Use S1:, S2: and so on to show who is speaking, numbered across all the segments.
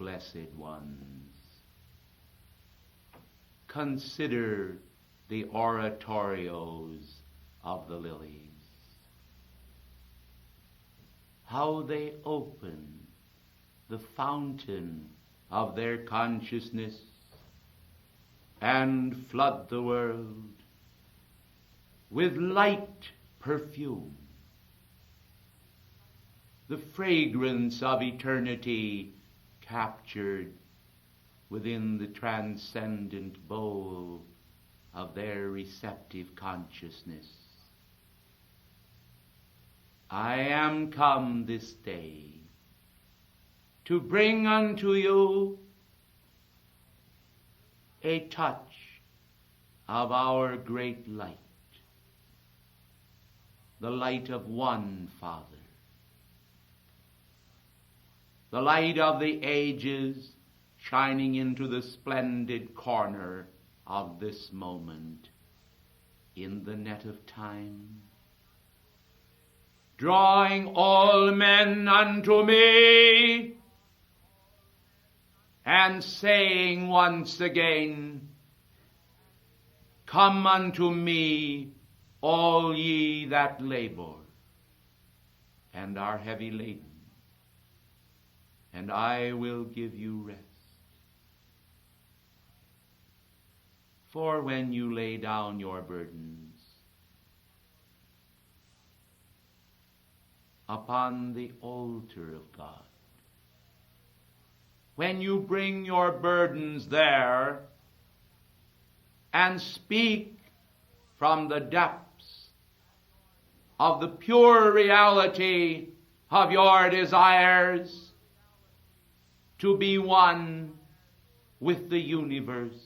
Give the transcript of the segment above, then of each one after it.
S1: blessed ones, consider the oratorios of the lilies, how they open the fountain of their consciousness and flood the world with light perfume, the fragrance of eternity captured within the transcendent bowl of their receptive consciousness. I am come this day to bring unto you a touch of our great light, the light of one Father, the light of the ages shining into the splendid corner of this moment in the net of time, drawing all men unto me, and saying once again, come unto me, all ye that labor and are heavy laden, and I will give you rest. For when you lay down your burdens upon the altar of God, when you bring your burdens there and speak from the depths of the pure reality of your desires to be one with the universe,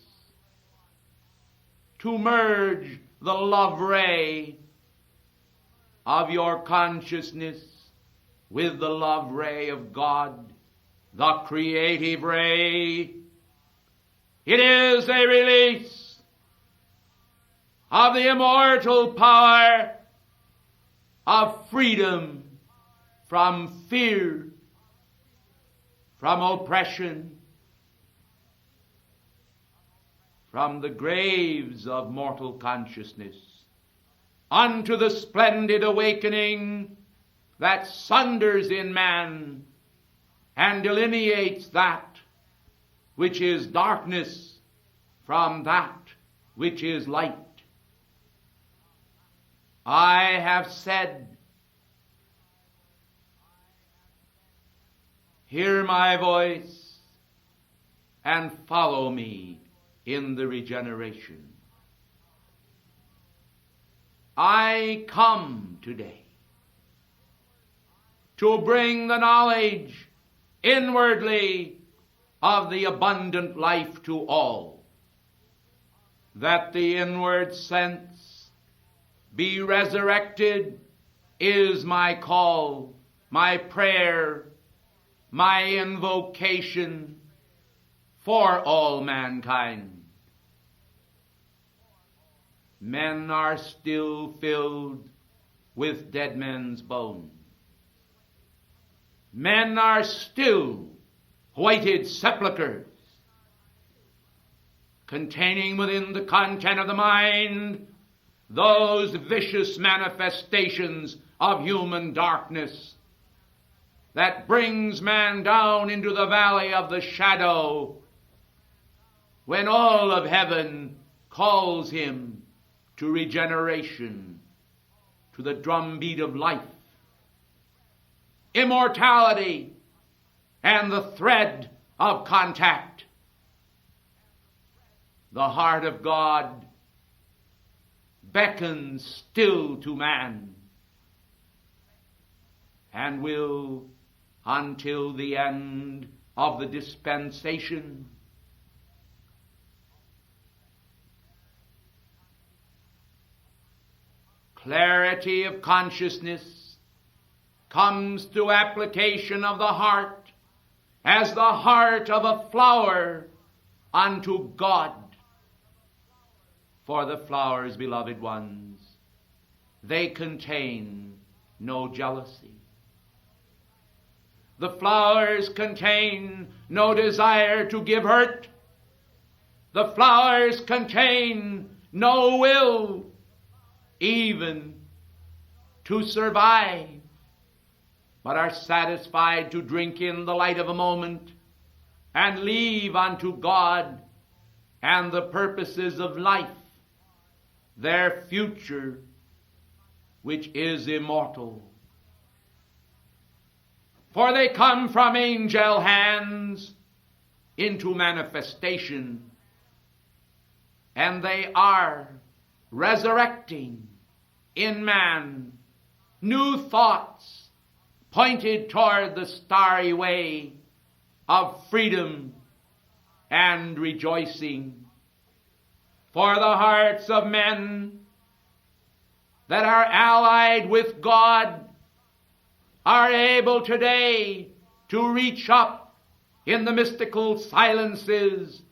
S1: to merge the love ray of your consciousness with the love ray of God, the creative ray. It is a release of the immortal power of freedom from fear, from oppression, from the graves of mortal consciousness, unto the splendid awakening that sunders in man and delineates that which is darkness from that which is light. I have said, hear my voice and follow me in the regeneration. I come today to bring the knowledge inwardly of the abundant life to all, that the inward sense be resurrected is my call, my prayer, my invocation for all mankind. Men are still filled with dead men's bones. Men are still whited sepulchres, containing within the content of the mind those vicious manifestations of human darkness that brings man down into the valley of the shadow when all of heaven calls him to regeneration, to the drumbeat of life, immortality, and the thread of contact. The heart of God beckons still to man and will, until the end of the dispensation, clarity of consciousness comes through application of the heart as the heart of a flower unto God. For the flowers, beloved ones, they contain no jealousy. The flowers contain no desire to give hurt. The flowers contain no will even to survive, but are satisfied to drink in the light of a moment and leave unto God and the purposes of life their future, which is immortal. For they come from angel hands into manifestation, and they are resurrecting in man new thoughts pointed toward the starry way of freedom and rejoicing. For the hearts of men that are allied with God are able today to reach up in the mystical silences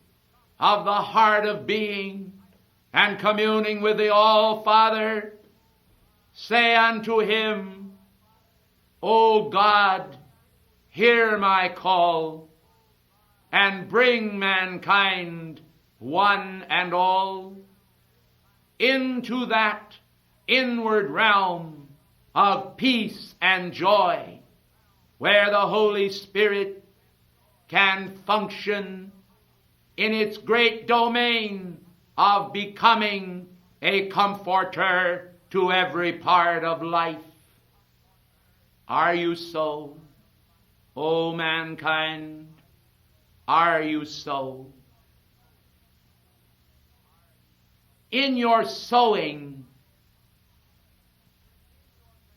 S1: of the heart of being, and communing with the All-Father, say unto him, O God, hear my call, and bring mankind, one and all, into that inward realm of peace and joy, where the Holy Spirit can function in its great domain of becoming a comforter to every part of life. Are you so, O mankind? Are you so? In your sowing,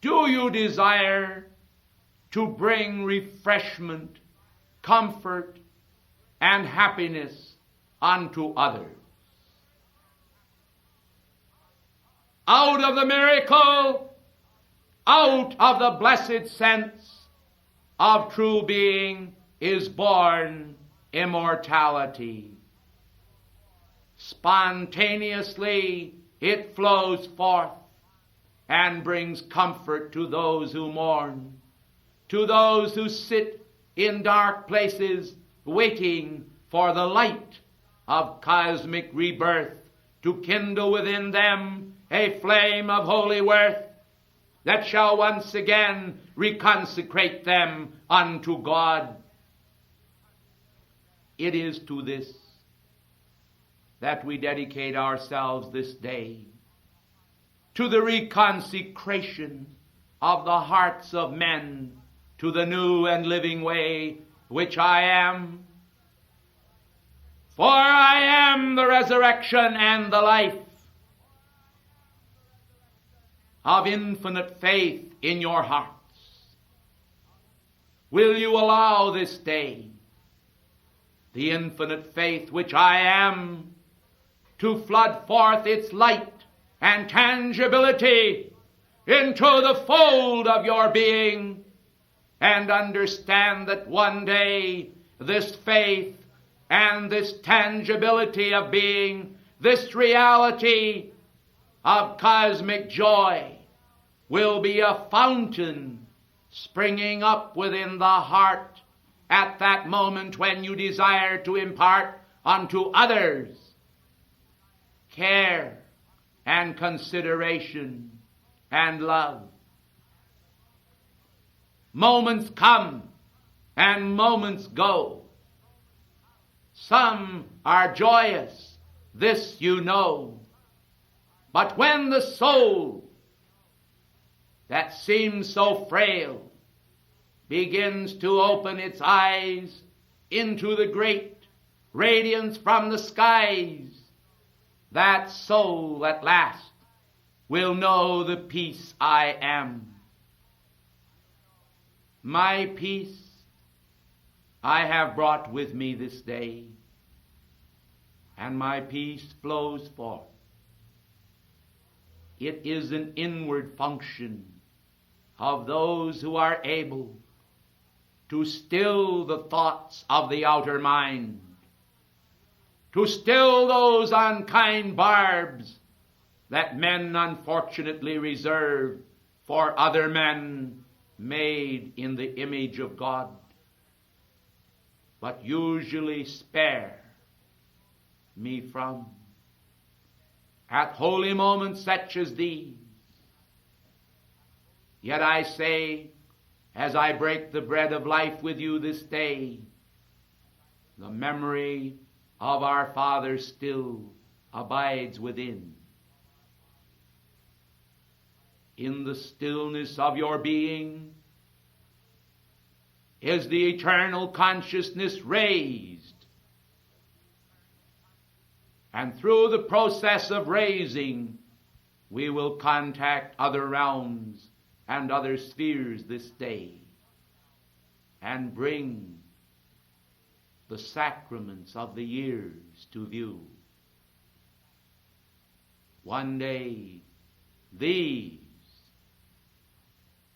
S1: do you desire to bring refreshment, comfort, and happiness unto others? Out of the miracle, out of the blessed sense of true being is born immortality. Spontaneously it flows forth and brings comfort to those who mourn, to those who sit in dark places waiting for the light of cosmic rebirth to kindle within them a flame of holy worth that shall once again reconsecrate them unto God. It is to this that we dedicate ourselves this day, to the reconsecration of the hearts of men to the new and living way which I am. For I am the resurrection and the life. Of infinite faith in your hearts, will you allow this day the infinite faith which I am to flood forth its light and tangibility into the fold of your being, and understand that one day this faith and this tangibility of being, this reality of cosmic joy, will be a fountain springing up within the heart at that moment when you desire to impart unto others care and consideration and love. Moments come and moments go. Some are joyous, this you know. But when the soul that seems so frail begins to open its eyes into the great radiance from the skies, that soul at last will know the peace I am. My peace I have brought with me this day, and my peace flows forth. It is an inward function of those who are able to still the thoughts of the outer mind, to still those unkind barbs that men unfortunately reserve for other men made in the image of God. but usually spare me from. At holy moments such as these, yet I say, as I break the bread of life with you this day, the memory of our Father still abides within. In the stillness of your being is the eternal consciousness raised. And through the process of raising, we will contact other realms and other spheres this day and bring the sacraments of the years to view. One day, these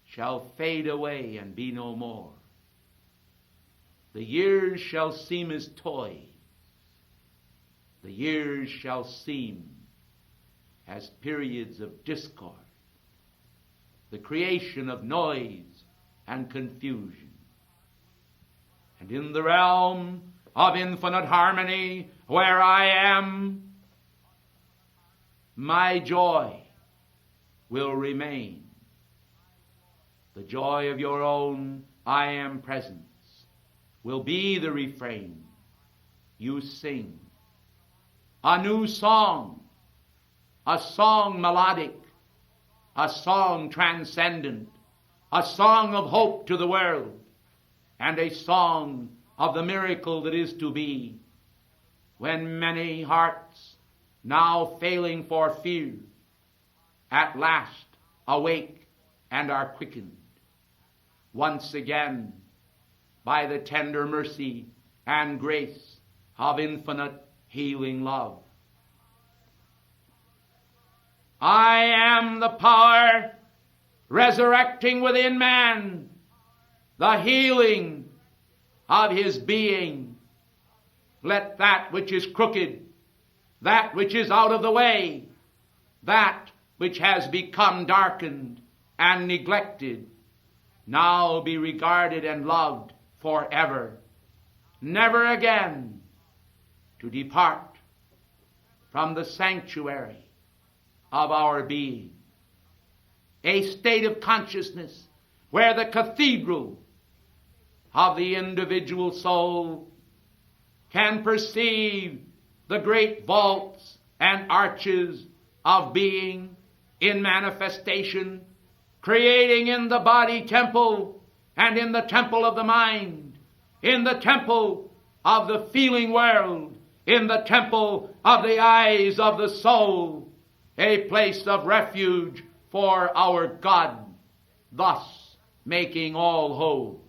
S1: shall fade away and be no more. The years shall seem as toys. The years shall seem as periods of discord, the creation of noise and confusion. And in the realm of infinite harmony, where I am, my joy will remain. The joy of your own I am presence will be the refrain you sing. A new song, a song melodic, a song transcendent, a song of hope to the world, and a song of the miracle that is to be, when many hearts, now failing for fear, at last awake and are quickened once again by the tender mercy and grace of infinite healing love. I am the power resurrecting within man the healing of his being. Let that which is crooked, that which is out of the way, that which has become darkened and neglected, now be regarded and loved forever, never again to depart from the sanctuary of our being. A state of consciousness where the cathedral of the individual soul can perceive the great vaults and arches of being in manifestation, creating in the body temple and in the temple of the mind, in the temple of the feeling world, in the temple of the eyes of the soul, a place of refuge for our God, thus making all whole.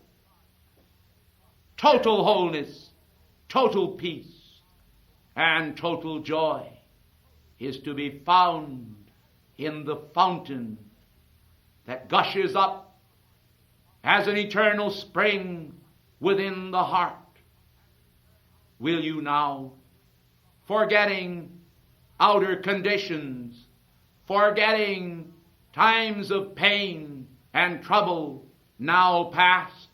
S1: Total wholeness, total peace, and total joy is to be found in the fountain that gushes up as an eternal spring within the heart. Will you now, forgetting outer conditions, forgetting times of pain and trouble now past,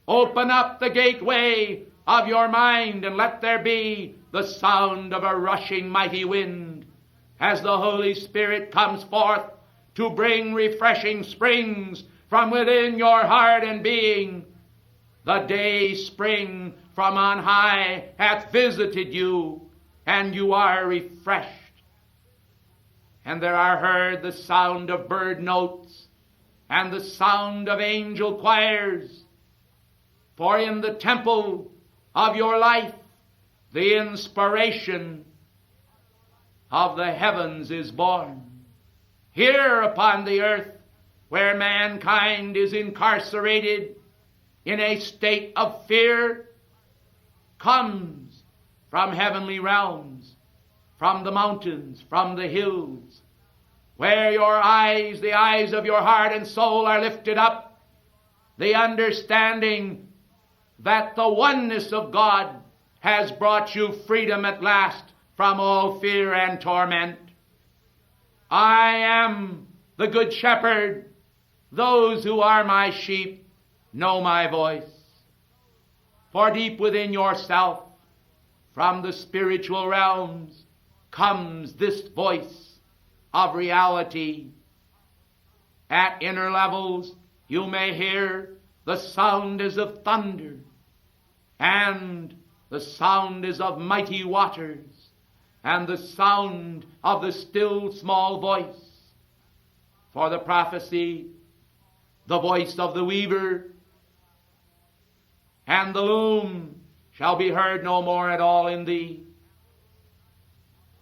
S1: open up the gateway of your mind and let there be the sound of a rushing mighty wind as the Holy Spirit comes forth to bring refreshing springs from within your heart and being. The day spring from on high hath visited you, and you are refreshed. And there are heard the sound of bird notes and the sound of angel choirs. For in the temple of your life, the inspiration of the heavens is born. Here upon the earth, where mankind is incarcerated in a state of fear, comes from heavenly realms, from the mountains, from the hills, where your eyes, the eyes of your heart and soul are lifted up, the understanding that the oneness of God has brought you freedom at last from all fear and torment. I am the good shepherd. Those who are my sheep know my voice. For deep within yourself, from the spiritual realms, comes this voice of reality. At inner levels, you may hear the sound as of thunder, and the sound is of mighty waters, and the sound of the still small voice. For the prophecy, the voice of the weaver, and the loom shall be heard no more at all in thee.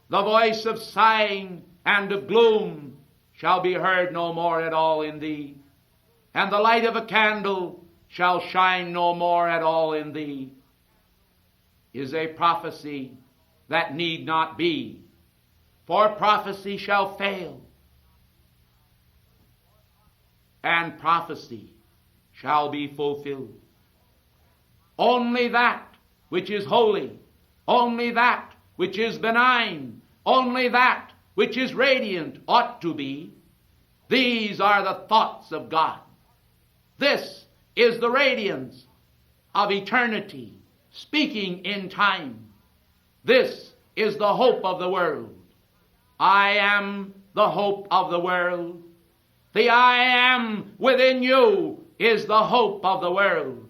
S1: The voice of sighing and of gloom shall be heard no more at all in thee. And the light of a candle shall shine no more at all in thee, is a prophecy that need not be. For prophecy shall fail, and prophecy shall be fulfilled. Only that which is holy, only that which is benign, only that which is radiant ought to be. These are the thoughts of God. This is the radiance of eternity, speaking in time. This is the hope of the world. I am the hope of the world. The I am within you is the hope of the world.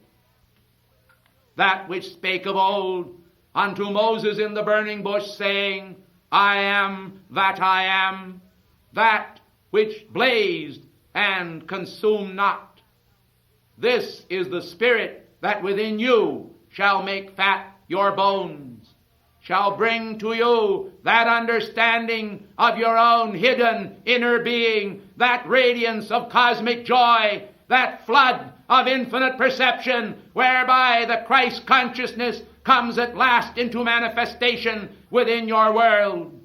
S1: That which spake of old unto Moses in the burning bush, saying, I am, that which blazed and consumed not. This is the Spirit that within you shall make fat your bones, shall bring to you that understanding of your own hidden inner being, that radiance of cosmic joy, that flood of infinite perception, whereby the Christ consciousness comes at last into manifestation within your world.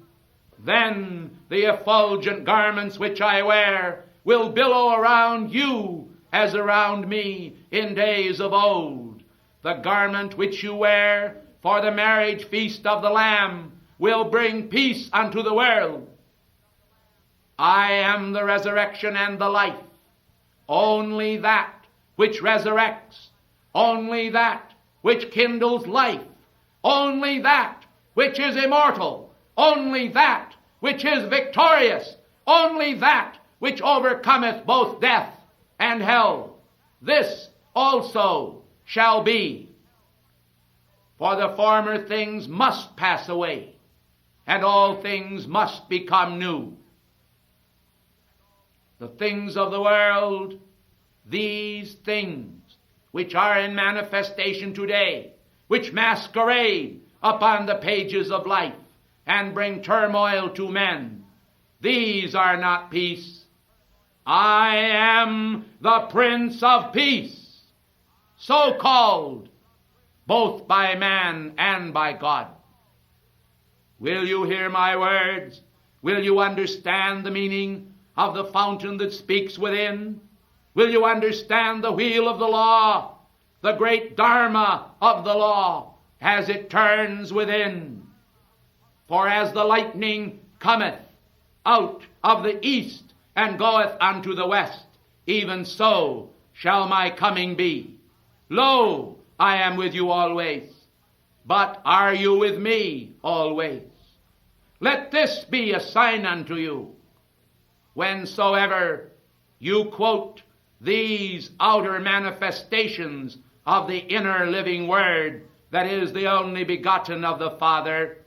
S1: Then the effulgent garments which I wear will billow around you as around me in days of old. The garment which you wear for the marriage feast of the Lamb will bring peace unto the world. I am the resurrection and the life. Only that which resurrects, only that which kindles life, only that which is immortal, only that which is victorious, only that which overcometh both death and hell. This also shall be. For the former things must pass away, and all things must become new. The things of the world, these things which are in manifestation today, which masquerade upon the pages of life and bring turmoil to men, these are not peace. I am the Prince of Peace, so called both by man and by God. Will you hear my words? Will you understand the meaning of the fountain that speaks within? Will you understand the wheel of the law, the great dharma of the law, as it turns within? For as the lightning cometh out of the east and goeth unto the west, even so shall my coming be. Lo, I am with you always. But are you with me always? Let this be a sign unto you. Whensoever you quote these outer manifestations of the inner living Word that is the only begotten of the Father,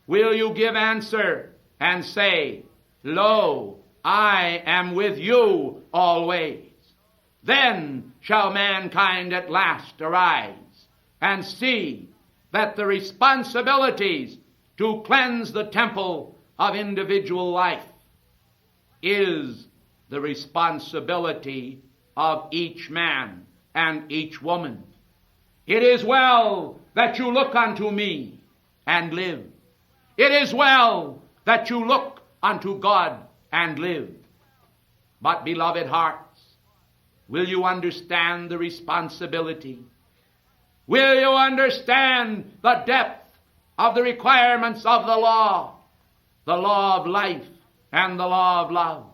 S1: will you give answer and say, Lo, I am with you always? Then shall mankind at last arise and see that the responsibilities to cleanse the temple of individual life is the responsibility of each man and each woman. It is well that you look unto me and live. It is well that you look unto God and live. But, beloved hearts, will you understand the responsibility? Will you understand the depth of the requirements of the law of life and the law of love?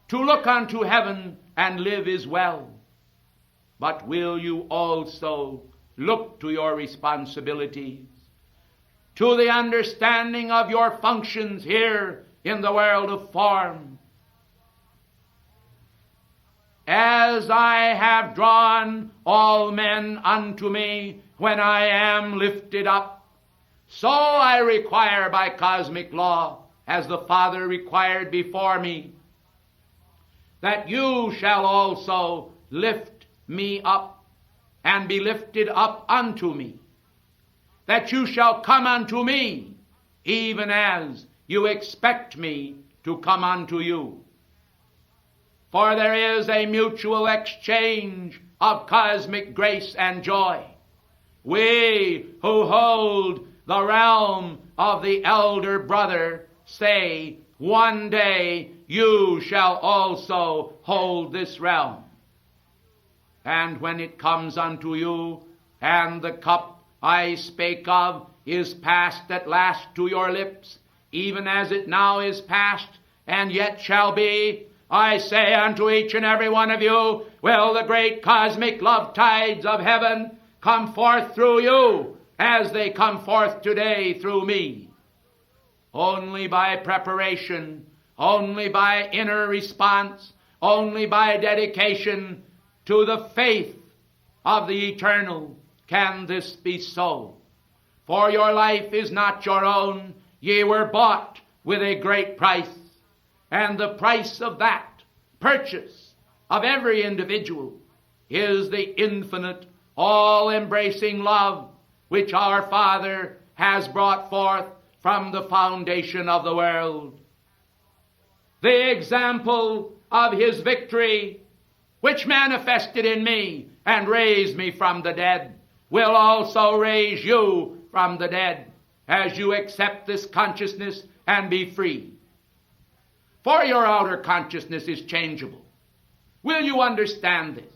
S1: To look unto heaven and live is well. but will you also look to your responsibilities, to the understanding of your functions here in the world of form? As I have drawn all men unto me when I am lifted up, so I require by cosmic law, as the Father required before me, that you shall also lift me up and be lifted up unto me, that you shall come unto me, even as you expect me to come unto you. For there is a mutual exchange of cosmic grace and joy. We who hold the realm of the elder brother say, one day you shall also hold this realm. And when it comes unto you, and the cup I spake of is passed at last to your lips, even as it now is passed, and yet shall be, I say unto each and every one of you, will the great cosmic love tides of heaven come forth through you, as they come forth today through me. Only by preparation, only by inner response, only by dedication to the faith of the eternal can this be so. For your life is not your own. Ye were bought with a great price. And the price of that purchase of every individual is the infinite, all-embracing love which our Father has brought forth from the foundation of the world. The example of his victory, which manifested in me and raised me from the dead, will also raise you from the dead, as you accept this consciousness and be free. For your outer consciousness is changeable. Will you understand this?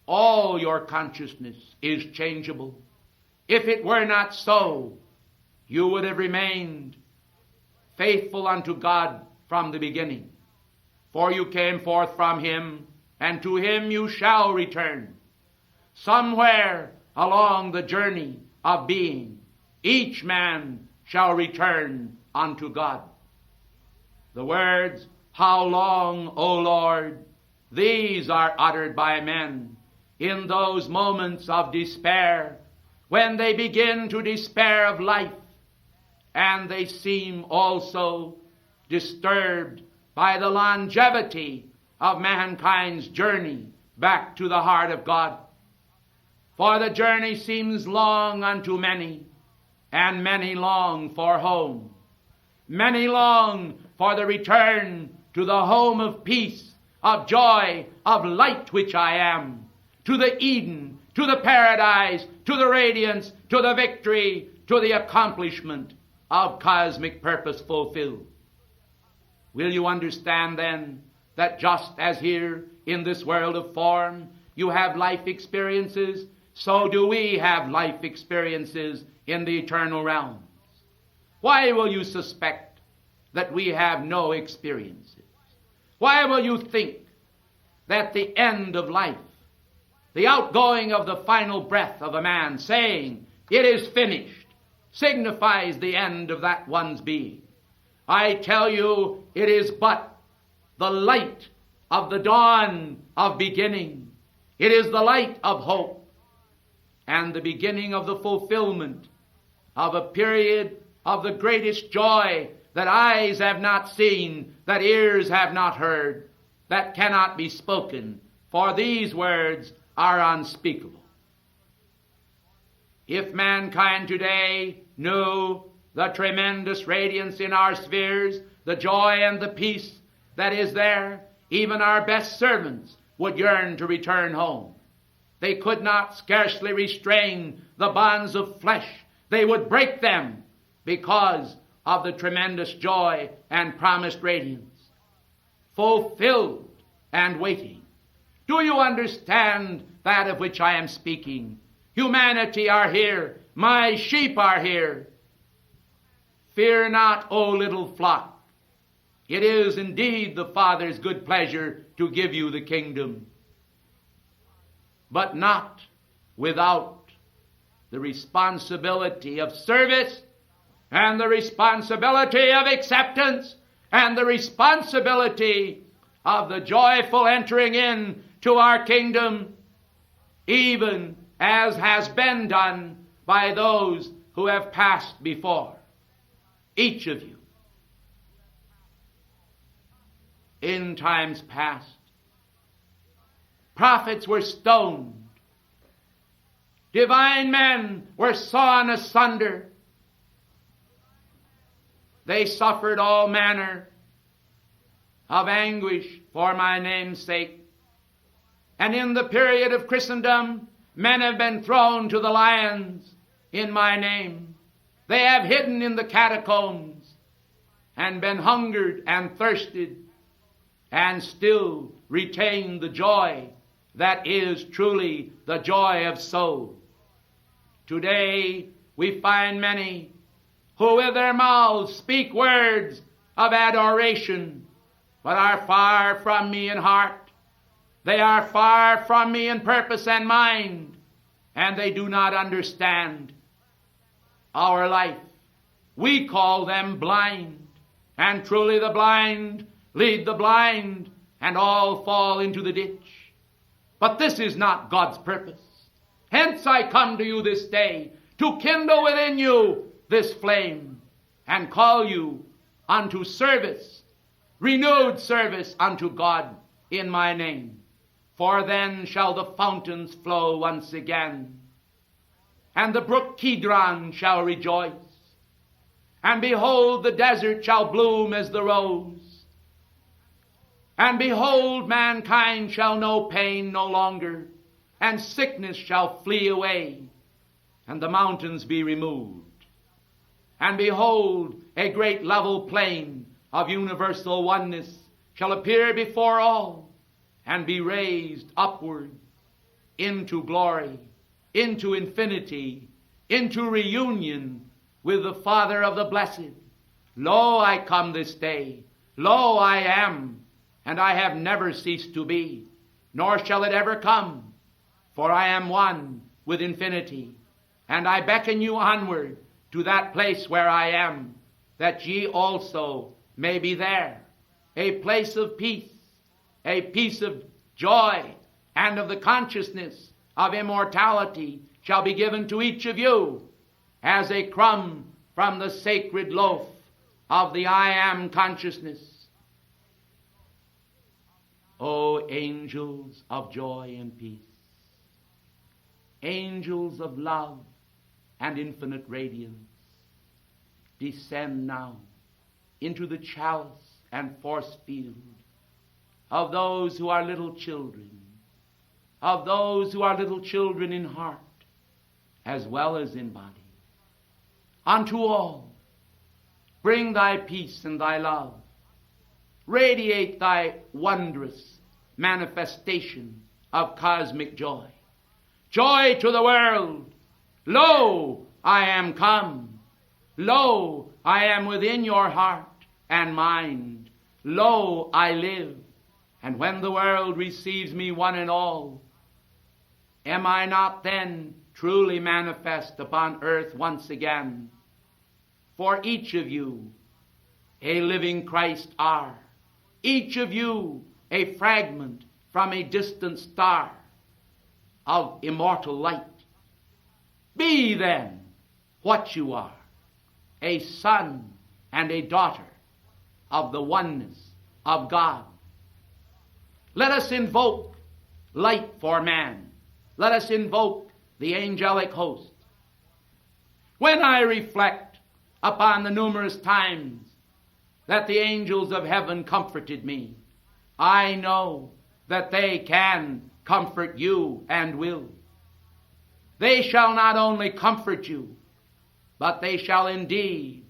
S1: All your consciousness is changeable. If it were not so, you would have remained faithful unto God from the beginning. For you came forth from him, and to him you shall return. Somewhere along the journey of being, each man shall return unto God. The words, how long, O Lord, these are uttered by men in those moments of despair, when they begin to despair of life, and they seem also disturbed by the longevity of mankind's journey back to the heart of God. For the journey seems long unto many, and many long for home. Many long for the return to the home of peace, of joy, of light which I am, to the Eden, to the paradise, to the radiance, to the victory, to the accomplishment of cosmic purpose fulfilled. Will you understand then that just as here in this world of form you have life experiences, so do we have life experiences in the eternal realms? Why will you suspect that we have no experiences? Why will you think that the end of life, the outgoing of the final breath of a man, saying, it is finished, signifies the end of that one's being? I tell you, it is but the light of the dawn of beginning. It is the light of hope and the beginning of the fulfillment of a period of the greatest joy that eyes have not seen, that ears have not heard, that cannot be spoken, for these words are unspeakable. If mankind today knew the tremendous radiance in our spheres, the joy and the peace that is there, even our best servants would yearn to return home. They could not scarcely restrain the bonds of flesh. They would break them because of the tremendous joy and promised radiance, fulfilled and waiting. Do you understand that of which I am speaking? Humanity are here. My sheep are here. Fear not, O little flock. It is indeed the Father's good pleasure to give you the kingdom. but not without the responsibility of service and the responsibility of acceptance and the responsibility of the joyful entering in to our kingdom, even as has been done by those who have passed before. Each of you, in times past, prophets were stoned, divine men were sawn asunder, they suffered all manner of anguish for my name's sake. And in the period of Christendom, men have been thrown to the lions in my name. They have hidden in the catacombs and been hungered and thirsted and still retain the joy that is truly the joy of soul. Today we find many who with their mouths speak words of adoration, but are far from me in heart. They are far from me in purpose and mind, and they do not understand our life. We call them blind, and truly the blind lead the blind, and all fall into the ditch. But this is not God's purpose. Hence I come to you this day to kindle within you this flame and call you unto service, renewed service unto God in my name. For then shall the fountains flow once again, and the brook Kidron shall rejoice, and behold, the desert shall bloom as the rose, and behold, mankind shall know pain no longer, and sickness shall flee away, and the mountains be removed. And behold, a great level plain of universal oneness shall appear before all, and be raised upward into glory, into infinity, into reunion with the Father of the blessed. Lo, I come this day. Lo, I am, and I have never ceased to be, nor shall it ever come, for I am one with infinity, and I beckon you onward to that place where I am, that ye also may be there, a place of peace, a peace of joy, and of the consciousness of immortality shall be given to each of you as a crumb from the sacred loaf of the I am consciousness. O angels of joy and peace, angels of love and infinite radiance, descend now into the chalice and force field of those who are little children, of those who are little children in heart as well as in body. Unto all, bring thy peace and thy love. Radiate thy wondrous manifestation of cosmic joy. Joy to the world. Lo, I am come. Lo, I am within your heart and mind. Lo, I live. And when the world receives me one and all, am I not then truly manifest upon earth once again? For each of you a living Christ are, each of you a fragment from a distant star of immortal light. Be then what you are, a son and a daughter of the oneness of God. Let us invoke light for man. Let us invoke the angelic host. When I reflect upon the numerous times that the angels of heaven comforted me, I know that they can comfort you and will. They shall not only comfort you, but they shall indeed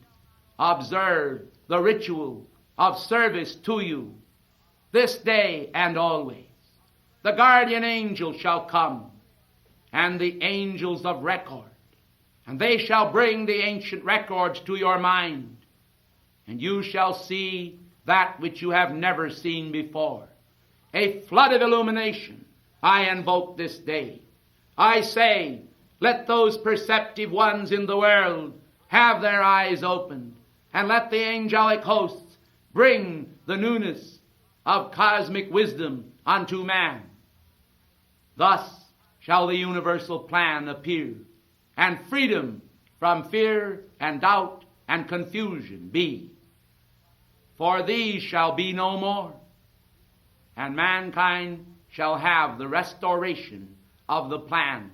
S1: observe the ritual of service to you this day and always. The guardian angel shall come, and the angels of record, and they shall bring the ancient records to your mind, and you shall see that which you have never seen before, a flood of illumination, I invoke this day. I say, let those perceptive ones in the world have their eyes opened, and let the angelic hosts bring the newness of cosmic wisdom unto man. Thus shall the universal plan appear, and freedom from fear and doubt and confusion be. For these shall be no more, and mankind shall have the restoration of the plan,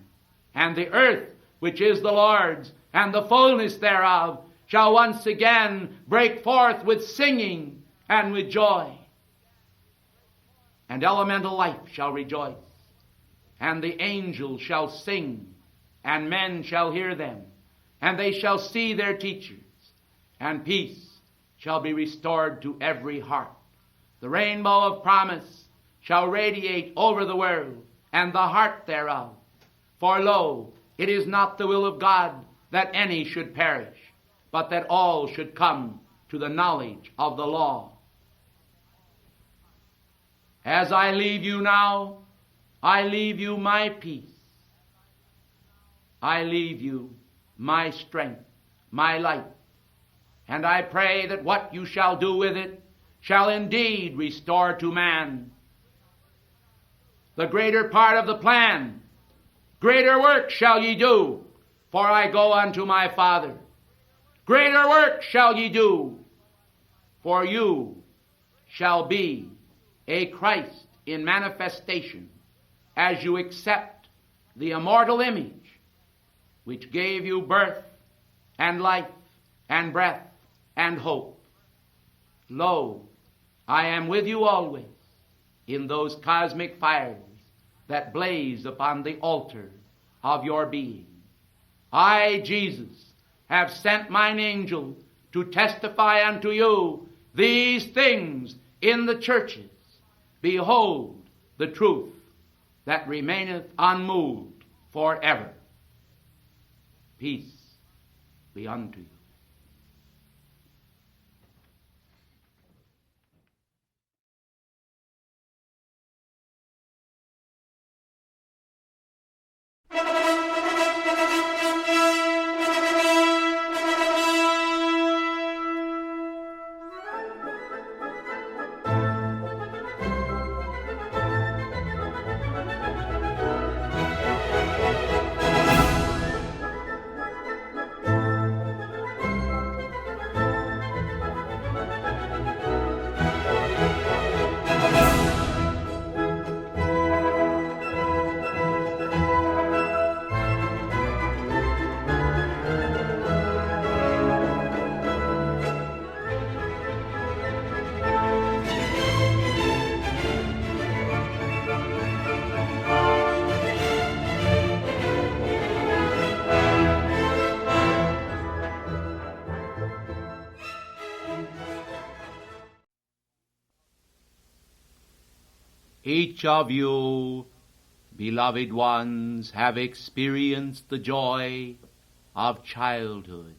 S1: and the earth, which is the Lord's, and the fullness thereof, shall once again break forth with singing and with joy. And elemental life shall rejoice, and the angels shall sing, and men shall hear them, and they shall see their teachers, and peace shall be restored to every heart. The rainbow of promise shall radiate over the world, and the heart thereof. For lo, it is not the will of God that any should perish, but that all should come to the knowledge of the law. As I leave you now, I leave you my peace. I leave you my strength, my light. And I pray that what you shall do with it shall indeed restore to man the greater part of the plan. Greater work shall ye do, for I go unto my Father. Greater work shall ye do, for you shall be a Christ in manifestation, as you accept the immortal image which gave you birth and life and breath and hope. Lo, I am with you always in those cosmic fires that blaze upon the altar of your being. I, Jesus, have sent mine angel to testify unto you these things in the churches. Behold the truth that remaineth unmoved forever. Peace be unto you. Each of you, beloved ones, have experienced the joy of childhood.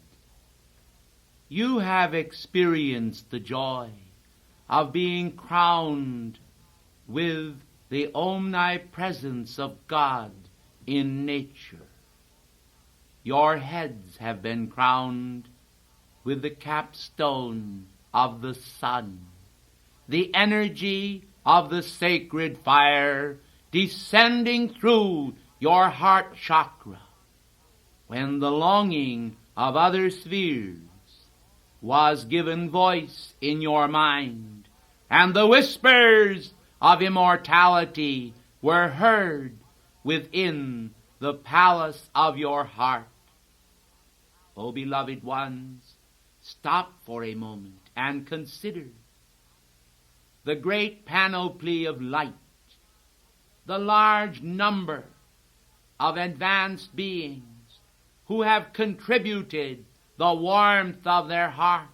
S1: You have experienced the joy of being crowned with the omnipresence of God in nature. Your heads have been crowned with the capstone of the sun, the energy of the sacred fire descending through your heart chakra, when the longing of other spheres was given voice in your mind, and the whispers of immortality were heard within the palace of your heart. O beloved ones, stop for a moment and consider the great panoply of light, the large number of advanced beings who have contributed the warmth of their heart,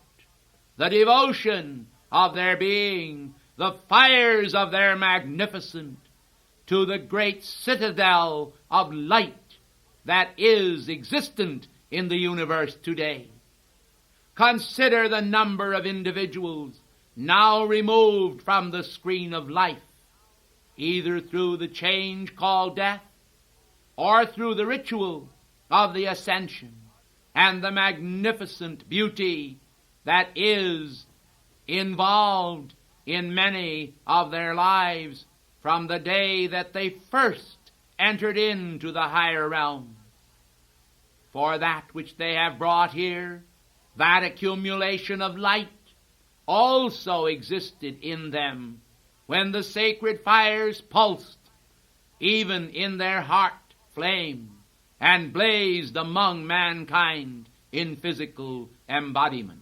S1: the devotion of their being, the fires of their magnificence to the great citadel of light that is existent in the universe today. Consider the number of individuals now removed from the screen of life, either through the change called death, or through the ritual of the ascension and the magnificent beauty that is involved in many of their lives from the day that they first entered into the higher realm. For that which they have brought here, that accumulation of light, also existed in them when the sacred fires pulsed even in their heart flame and blazed among mankind in physical embodiment.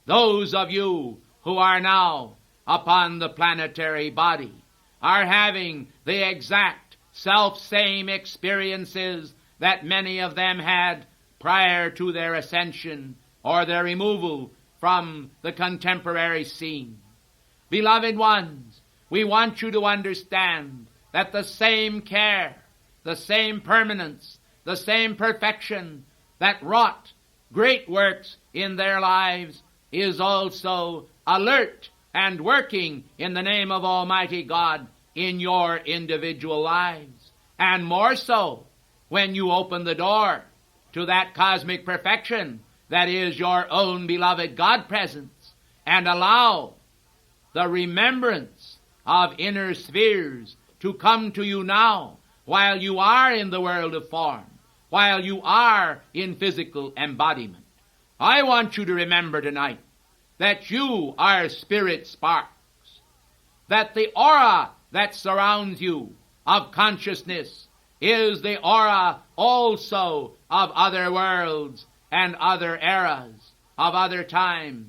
S1: Those of you who are now upon the planetary body are having the exact self-same experiences that many of them had prior to their ascension or their removal from the contemporary scene. Beloved ones, we want you to understand that the same care, the same permanence, the same perfection that wrought great works in their lives is also alert and working in the name of Almighty God in your individual lives. And more so when you open the door to that cosmic perfection that is your own beloved God presence and allow the remembrance of inner spheres to come to you now while you are in the world of form, while you are in physical embodiment. I want you to remember tonight that you are spirit sparks, that the aura that surrounds you of consciousness is the aura also of other worlds and other eras, of other times,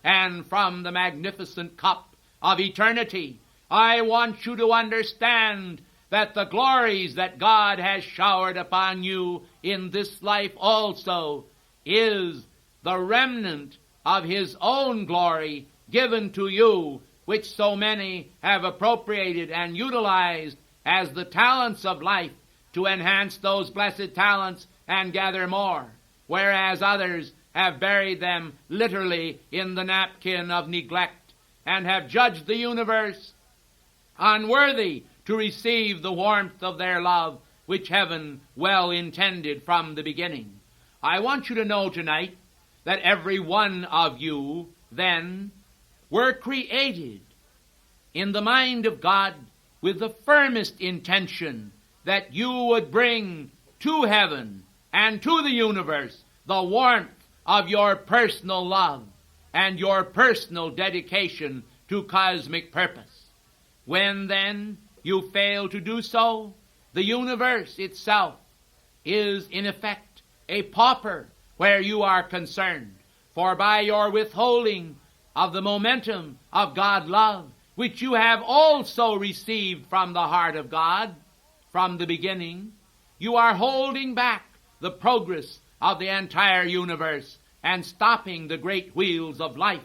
S1: and from the magnificent cup of eternity. I want you to understand that the glories that God has showered upon you in this life also is the remnant of His own glory given to you, which so many have appropriated and utilized as the talents of life to enhance those blessed talents and gather more, whereas others have buried them literally in the napkin of neglect and have judged the universe unworthy to receive the warmth of their love which heaven well intended from the beginning. I want you to know tonight that every one of you then were created in the mind of God with the firmest intention that you would bring to heaven and to the universe the warmth of your personal love and your personal dedication to cosmic purpose. When then you fail to do so, the universe itself is in effect a pauper where you are concerned. For by your withholding of the momentum of God love, which you have also received from the heart of God from the beginning, you are holding back the progress of the entire universe and stopping the great wheels of life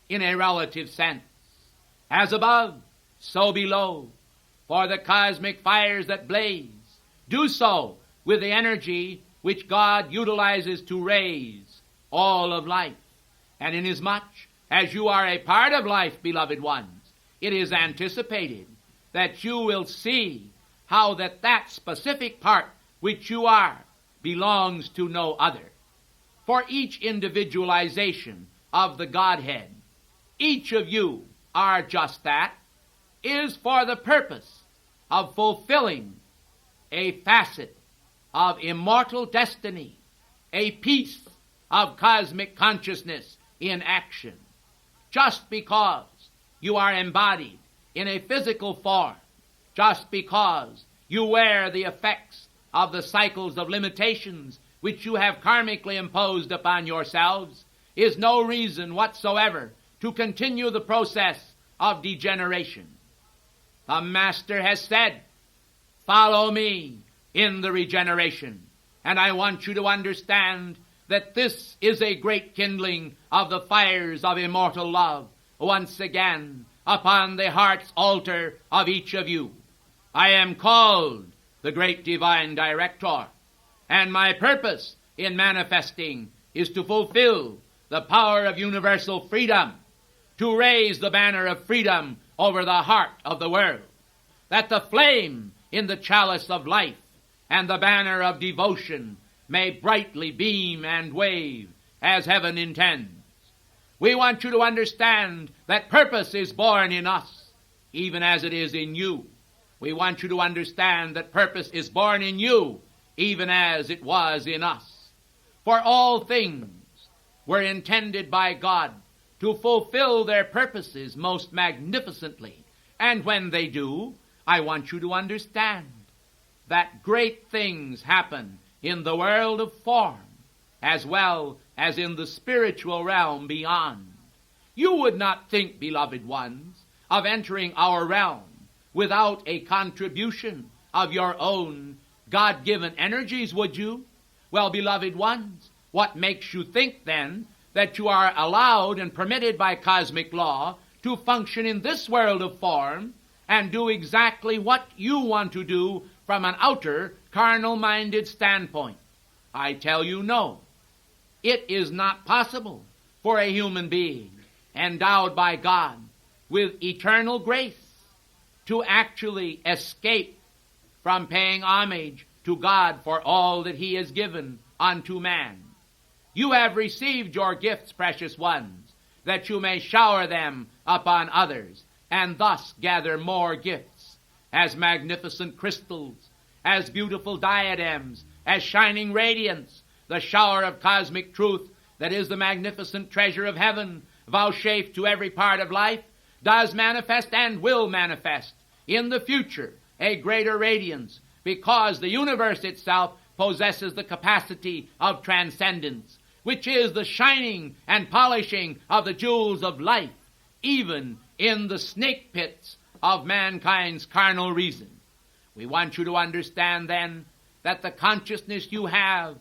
S1: in a relative sense. As above, so below. For the cosmic fires that blaze do so with the energy which God utilizes to raise all of life. And inasmuch as you are a part of life, beloved ones, it is anticipated that you will see how that specific part which you are belongs to no other. For each individualization of the Godhead, each of you are just that, is for the purpose of fulfilling a facet of immortal destiny, a piece of cosmic consciousness in action. Just because you are embodied in a physical form, just because you wear the effects of the cycles of limitations which you have karmically imposed upon yourselves, is no reason whatsoever to continue the process of degeneration. The Master has said, "Follow me in the regeneration." And I want you to understand that this is a great kindling of the fires of immortal love once again upon the heart's altar of each of you. I am called the great divine director, and my purpose in manifesting is to fulfill the power of universal freedom, to raise the banner of freedom over the heart of the world. that the flame in the chalice of life and the banner of devotion may brightly beam and wave as heaven intends. We want you to understand that purpose is born in us, even as it is in you. We want you to understand that purpose is born in you, even as it was in us. For all things were intended by God to fulfill their purposes most magnificently. And when they do, I want you to understand that great things happen in the world of form as well as in the spiritual realm beyond. You would not think, beloved ones, of entering our realm without a contribution of your own God-given energies, would you? Well, beloved ones, what makes you think then that you are allowed and permitted by cosmic law to function in this world of form and do exactly what you want to do from an outer, carnal-minded standpoint? I tell you no. It is not possible for a human being endowed by God with eternal grace to actually escape from paying homage to God for all that He has given unto man. You have received your gifts, precious ones, that you may shower them upon others, and thus gather more gifts, as magnificent crystals, as beautiful diadems, as shining radiance, the shower of cosmic truth that is the magnificent treasure of heaven, vouchsafed to every part of life, does manifest and will manifest in the future a greater radiance, because the universe itself possesses the capacity of transcendence, which is the shining and polishing of the jewels of life, even in the snake pits of mankind's carnal reason. We want you to understand then that the consciousness you have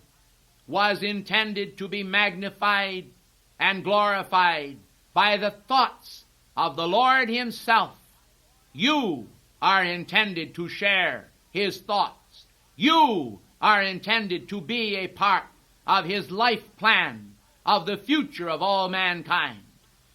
S1: was intended to be magnified and glorified by the thoughts of the Lord Himself. You are intended to share His thoughts. You are intended to be a part of His life plan of the future of all mankind.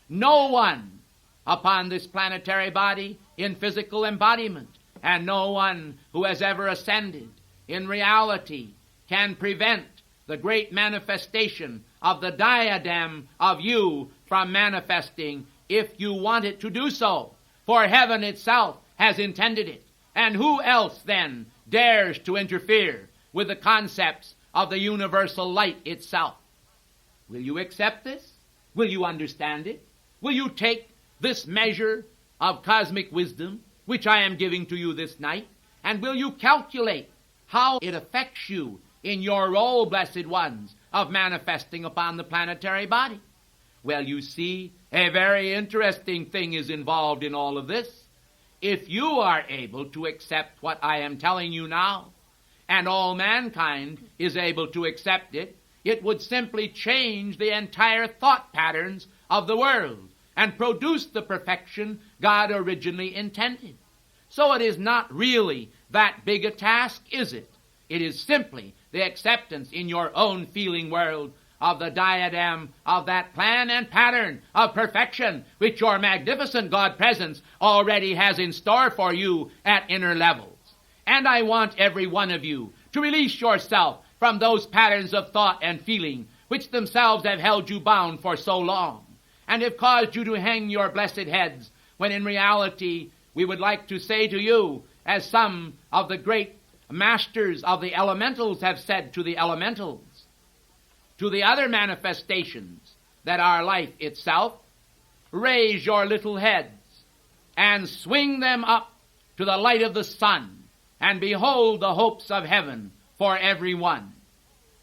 S1: No one upon this planetary body in physical embodiment, and no one who has ever ascended in reality, can prevent the great manifestation of the diadem of you from manifesting if you want it to do so. For heaven itself has intended it. And who else then dares to interfere with the concepts of the universal light itself? Will you accept this? Will you understand it? Will you take this measure of cosmic wisdom, which I am giving to you this night, and will you calculate how it affects you in your role, blessed ones, of manifesting upon the planetary body? Well, you see, a very interesting thing is involved in all of this. If you are able to accept what I am telling you now, and all mankind is able to accept it, it would simply change the entire thought patterns of the world and produce the perfection God originally intended. So it is not really that big a task, is it? It is simply the acceptance in your own feeling world of the diadem of that plan and pattern of perfection which your magnificent God presence already has in store for you at inner levels. And I want every one of you to release yourself from those patterns of thought and feeling which themselves have held you bound for so long and have caused you to hang your blessed heads, when in reality we would like to say to you, as some of the great masters of the elementals have said to the elementals, to the other manifestations that are life itself, raise your little heads and swing them up to the light of the sun, and behold the hopes of heaven for every one.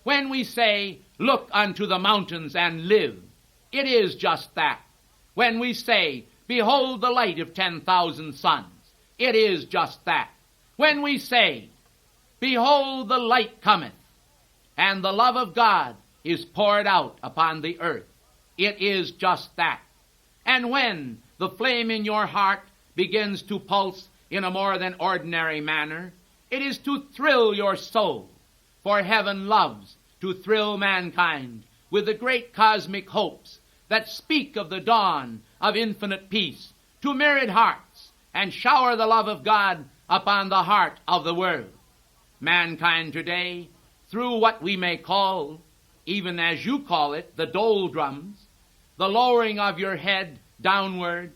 S1: When we say, look unto the mountains and live, it is just that. When we say, behold the light of 10,000 suns, it is just that. When we say, behold the light cometh, and the love of God is poured out upon the earth, it is just that. And when the flame in your heart begins to pulse in a more than ordinary manner, it is to thrill your soul, for heaven loves to thrill mankind with the great cosmic hopes that speak of the dawn of infinite peace to myriad hearts, and shower the love of God upon the heart of the world. Mankind today, through what we may call, even as you call it, the doldrums, the lowering of your head downward,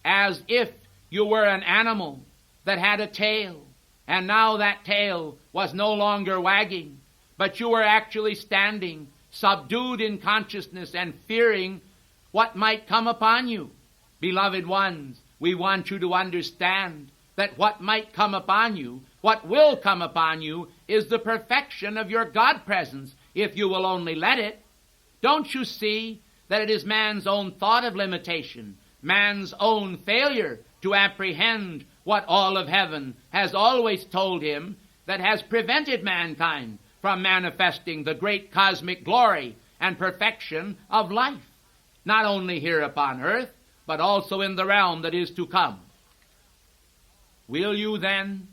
S1: as if you were an animal that had a tail, and now that tail was no longer wagging, but you were actually standing, subdued in consciousness and fearing what might come upon you. Beloved ones, we want you to understand that what might come upon you, what will come upon you, is the perfection of your God presence, if you will only let it. Don't you see that it is man's own thought of limitation, man's own failure to apprehend what all of heaven has always told him, that has prevented mankind from manifesting the great cosmic glory and perfection of life, not only here upon earth, but also in the realm that is to come. Will you then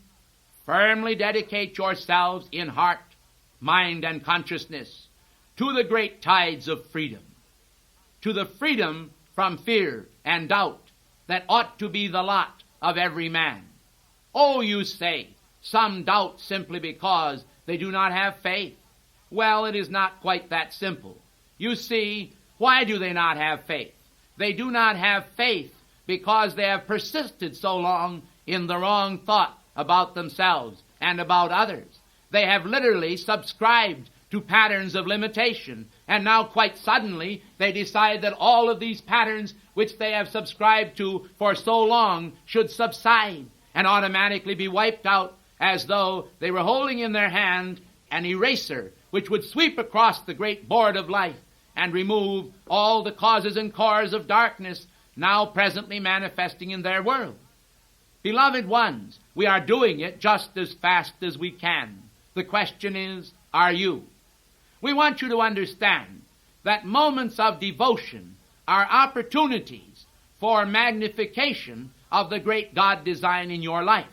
S1: firmly dedicate yourselves in heart, mind, and consciousness to the great tides of freedom, to the freedom from fear and doubt that ought to be the lot of every man? Oh, you say, some doubt simply because they do not have faith. Well, it is not quite that simple. You see, why do they not have faith? They do not have faith because they have persisted so long in the wrong thought about themselves and about others. They have literally subscribed to patterns of limitation, and now quite suddenly they decide that all of these patterns which they have subscribed to for so long should subside and automatically be wiped out, as though they were holding in their hand an eraser which would sweep across the great board of life and remove all the causes and cores of darkness now presently manifesting in their world. Beloved ones, we are doing it just as fast as we can. The question is, are you? We want you to understand that moments of devotion are opportunities for magnification of the great God design in your life.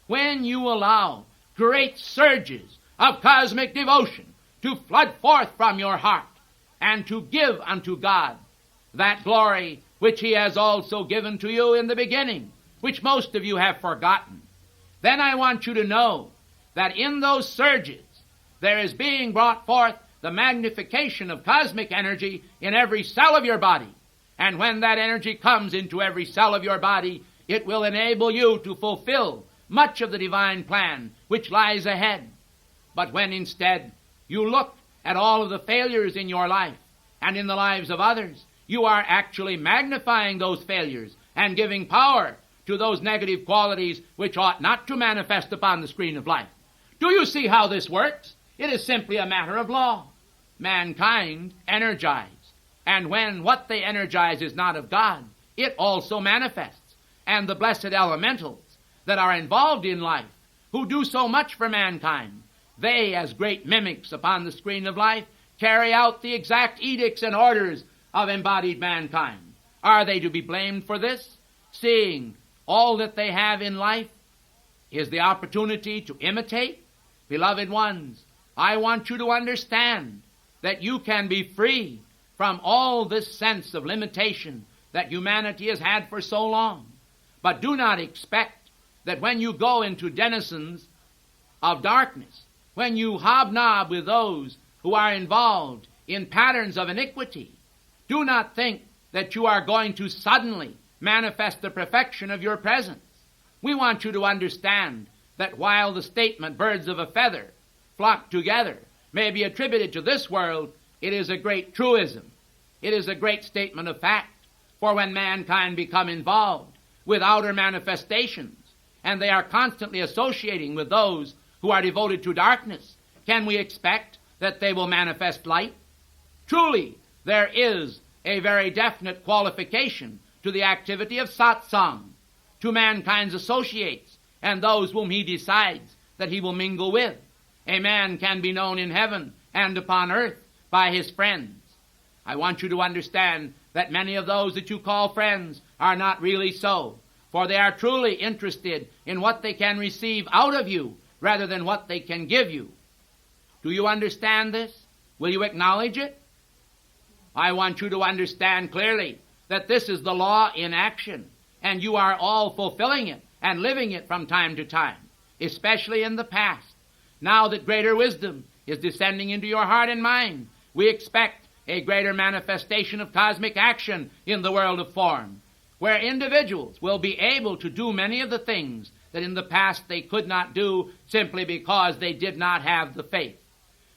S1: When you allow great surges of cosmic devotion to flood forth from your heart and to give unto God that glory which He has also given to you in the beginning, which most of you have forgotten, then I want you to know that in those surges there is being brought forth the magnification of cosmic energy in every cell of your body. And when that energy comes into every cell of your body, it will enable you to fulfill much of the divine plan which lies ahead. But when instead you look at all of the failures in your life and in the lives of others, you are actually magnifying those failures and giving power to those negative qualities which ought not to manifest upon the screen of life. Do you see how this works? It is simply a matter of law. Mankind energize, and when what they energize is not of God, it also manifests. And the blessed elementals that are involved in life, who do so much for mankind, they, as great mimics upon the screen of life, carry out the exact edicts and orders of embodied mankind. Are they to be blamed for this? Seeing all that they have in life is the opportunity to imitate? Beloved ones, I want you to understand that you can be free from all this sense of limitation that humanity has had for so long. But do not expect that when you go into denizens of darkness, when you hobnob with those who are involved in patterns of iniquity, do not think that you are going to suddenly manifest the perfection of your presence. We want you to understand that while the statement birds of a feather flock together may be attributed to this world, it is a great truism. It is a great statement of fact. For when mankind become involved with outer manifestations, and they are constantly associating with those who are devoted to darkness, can we expect that they will manifest light? Truly, there is a very definite qualification to the activity of satsang, to mankind's associates and those whom he decides that he will mingle with. A man can be known in heaven and upon earth by his friends. I want you to understand that many of those that you call friends are not really so, for they are truly interested in what they can receive out of you rather than what they can give you. Do you understand this? Will you acknowledge it? I want you to understand clearly that this is the law in action, and you are all fulfilling it and living it from time to time, especially in the past. Now that greater wisdom is descending into your heart and mind, we expect a greater manifestation of cosmic action in the world of form, where individuals will be able to do many of the things that in the past they could not do simply because they did not have the faith.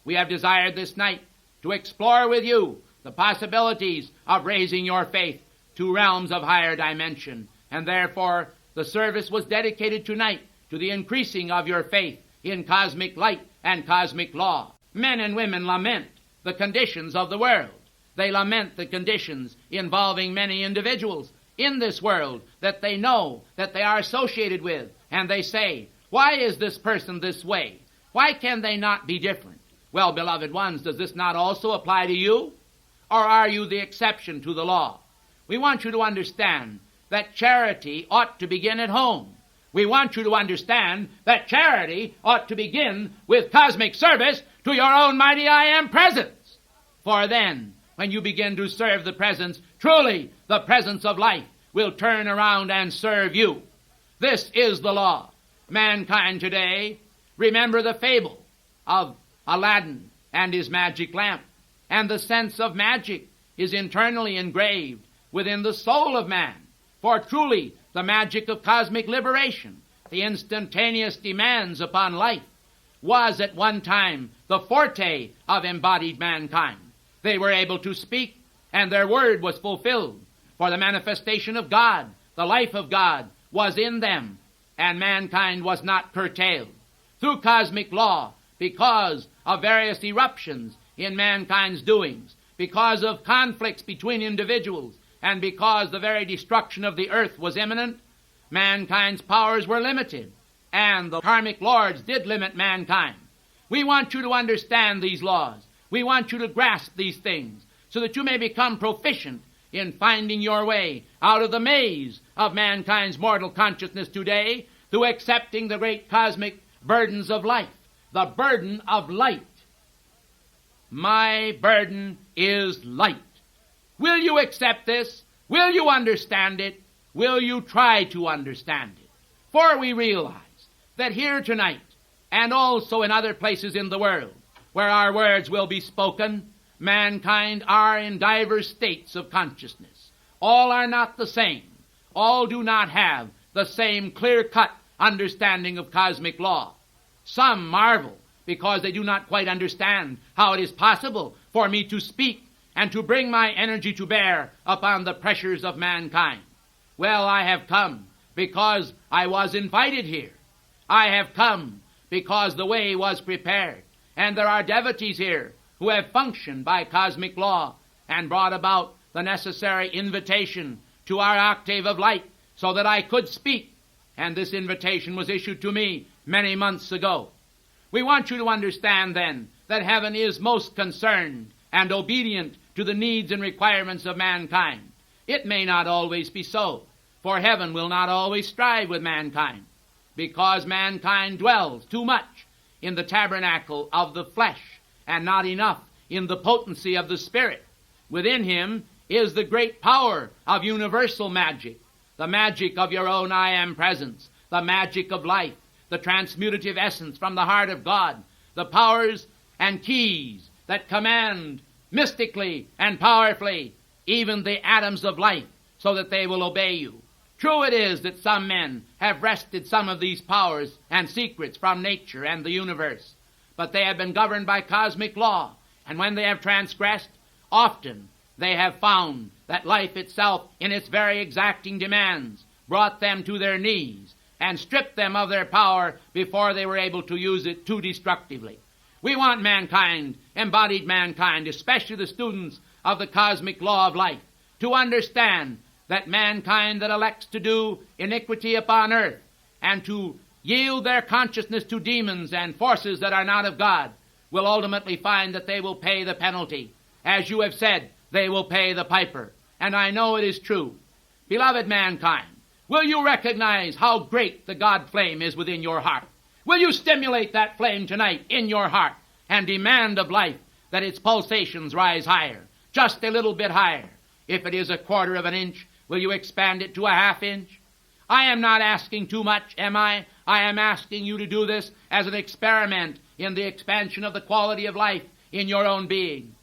S1: We have desired this night to explore with you the possibilities of raising your faith to realms of higher dimension, and therefore the service was dedicated tonight to the increasing of your faith in cosmic light and cosmic law. Men and women lament the conditions of the world. They lament the conditions involving many individuals in this world that they know, that they are associated with, and they say, why is this person this way? Why can they not be different? Well, beloved ones, does this not also apply to you? Or are you the exception to the law? We want you to understand that charity ought to begin at home. We want you to understand that charity ought to begin with cosmic service to your own mighty I Am presence. For then, when you begin to serve the presence, truly the presence of life will turn around and serve you. This is the law. Mankind today, remember the fable of Aladdin and his magic lamp. And the sense of magic is internally engraved within the soul of man. For truly, the magic of cosmic liberation, the instantaneous demands upon life, was at one time the forte of embodied mankind. They were able to speak, and their word was fulfilled. For the manifestation of God, the life of God, was in them, and mankind was not curtailed. Through cosmic law, because of various eruptions in mankind's doings, because of conflicts between individuals, and because the very destruction of the earth was imminent, mankind's powers were limited, and the karmic lords did limit mankind. We want you to understand these laws. We want you to grasp these things so that you may become proficient in finding your way out of the maze of mankind's mortal consciousness today through accepting the great cosmic burdens of life, the burden of light. My burden is light. Will you accept this? Will you understand it? Will you try to understand it? For we realize that here tonight, and also in other places in the world, where our words will be spoken, mankind are in divers states of consciousness. All are not the same. All do not have the same clear-cut understanding of cosmic law. Some marvel because they do not quite understand how it is possible for me to speak and to bring my energy to bear upon the pressures of mankind. Well, I have come because I was invited here. I have come because the way was prepared. And there are devotees here who have functioned by cosmic law and brought about the necessary invitation to our octave of light so that I could speak. And this invitation was issued to me many months ago. We want you to understand then that heaven is most concerned and obedient to the needs and requirements of mankind. It may not always be so, for heaven will not always strive with mankind, because mankind dwells too much in the tabernacle of the flesh, and not enough in the potency of the Spirit. Within him is the great power of universal magic, the magic of your own I Am presence, the magic of life, the transmutative essence from the heart of God, the powers and keys that command mystically and powerfully even the atoms of life so that they will obey you. True it is that some men have wrested some of these powers and secrets from nature and the universe, but they have been governed by cosmic law, and when they have transgressed, often they have found that life itself, in its very exacting demands, brought them to their knees and stripped them of their power before they were able to use it too destructively. We want mankind, embodied mankind, especially the students of the cosmic law of life, to understand that mankind that elects to do iniquity upon earth and to yield their consciousness to demons and forces that are not of God will ultimately find that they will pay the penalty. As you have said, they will pay the piper. And I know it is true. Beloved mankind, will you recognize how great the God flame is within your heart? Will you stimulate that flame tonight in your heart and demand of life that its pulsations rise higher, just a little bit higher? If it is a quarter of an inch, will you expand it to a half inch? I am not asking too much, am I? I am asking you to do this as an experiment in the expansion of the quality of life in your own being.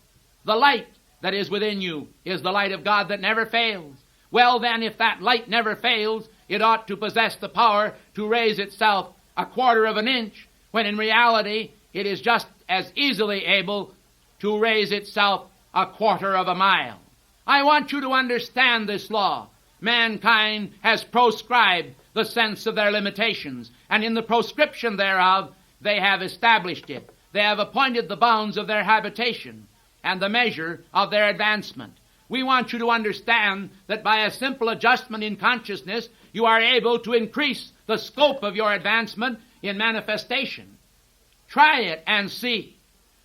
S1: The light that is within you is the light of God that never fails. Well then, if that light never fails, it ought to possess the power to raise itself a quarter of an inch, when in reality it is just as easily able to raise itself a quarter of a mile. I want you to understand this law. Mankind has proscribed the sense of their limitations, and in the proscription thereof they have established it. They have appointed the bounds of their habitation and the measure of their advancement. We want you to understand that by a simple adjustment in consciousness, you are able to increase the scope of your advancement in manifestation. Try it and see.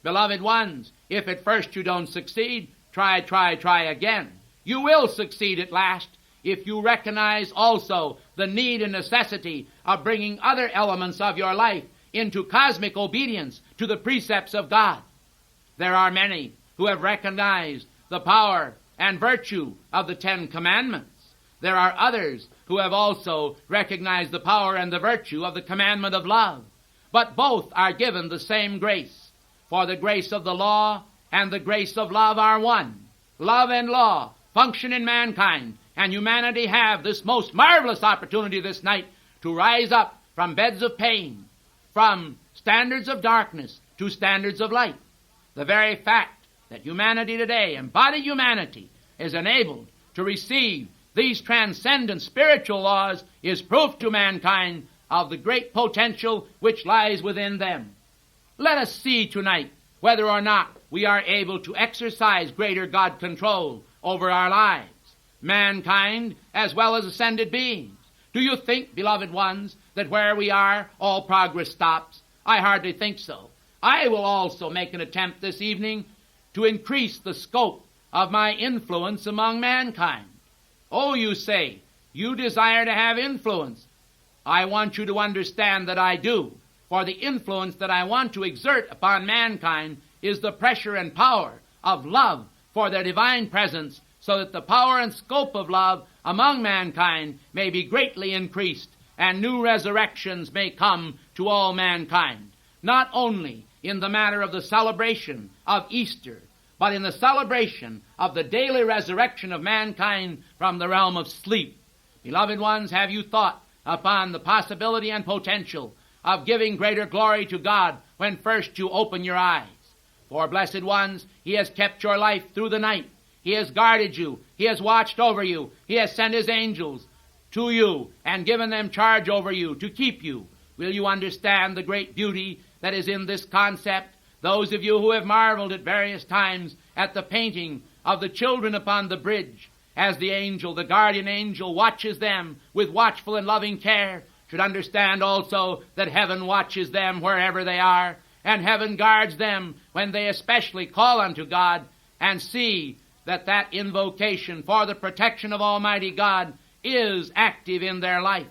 S1: Beloved ones, if at first you don't succeed, try again. You will succeed at last if you recognize also the need and necessity of bringing other elements of your life into cosmic obedience to the precepts of God. There are many who have recognized the power and virtue of the 10 Commandments. There are others who have also recognized the power and the virtue of the commandment of love. But both are given the same grace. For the grace of the law and the grace of love are one. Love and law function in mankind, and humanity have this most marvelous opportunity this night to rise up from beds of pain, from standards of darkness to standards of light. The very fact that humanity today, embodied humanity, is enabled to receive these transcendent spiritual laws is proof to mankind of the great potential which lies within them. Let us see tonight whether or not we are able to exercise greater God control over our lives, mankind as well as ascended beings. Do you think, beloved ones, that where we are, all progress stops? I hardly think so. I will also make an attempt this evening to increase the scope of my influence among mankind. Oh, you say, you desire to have influence. I want you to understand that I do, for the influence that I want to exert upon mankind is the pressure and power of love for their divine presence, so that the power and scope of love among mankind may be greatly increased, and new resurrections may come to all mankind, not only in the matter of the celebration of Easter, but in the celebration of the daily resurrection of mankind from the realm of sleep. Beloved ones, have you thought upon the possibility and potential of giving greater glory to God when first you open your eyes? For, blessed ones, He has kept your life through the night. He has guarded you. He has watched over you. He has sent His angels to you and given them charge over you to keep you. Will you understand the great beauty that is in this concept? Those of you who have marveled at various times at the painting of the children upon the bridge, as the angel, the guardian angel, watches them with watchful and loving care, should understand also that heaven watches them wherever they are, and heaven guards them when they especially call unto God and see that that invocation for the protection of Almighty God is active in their life.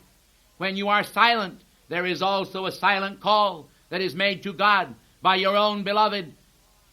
S1: When you are silent, there is also a silent call that is made to God by your own beloved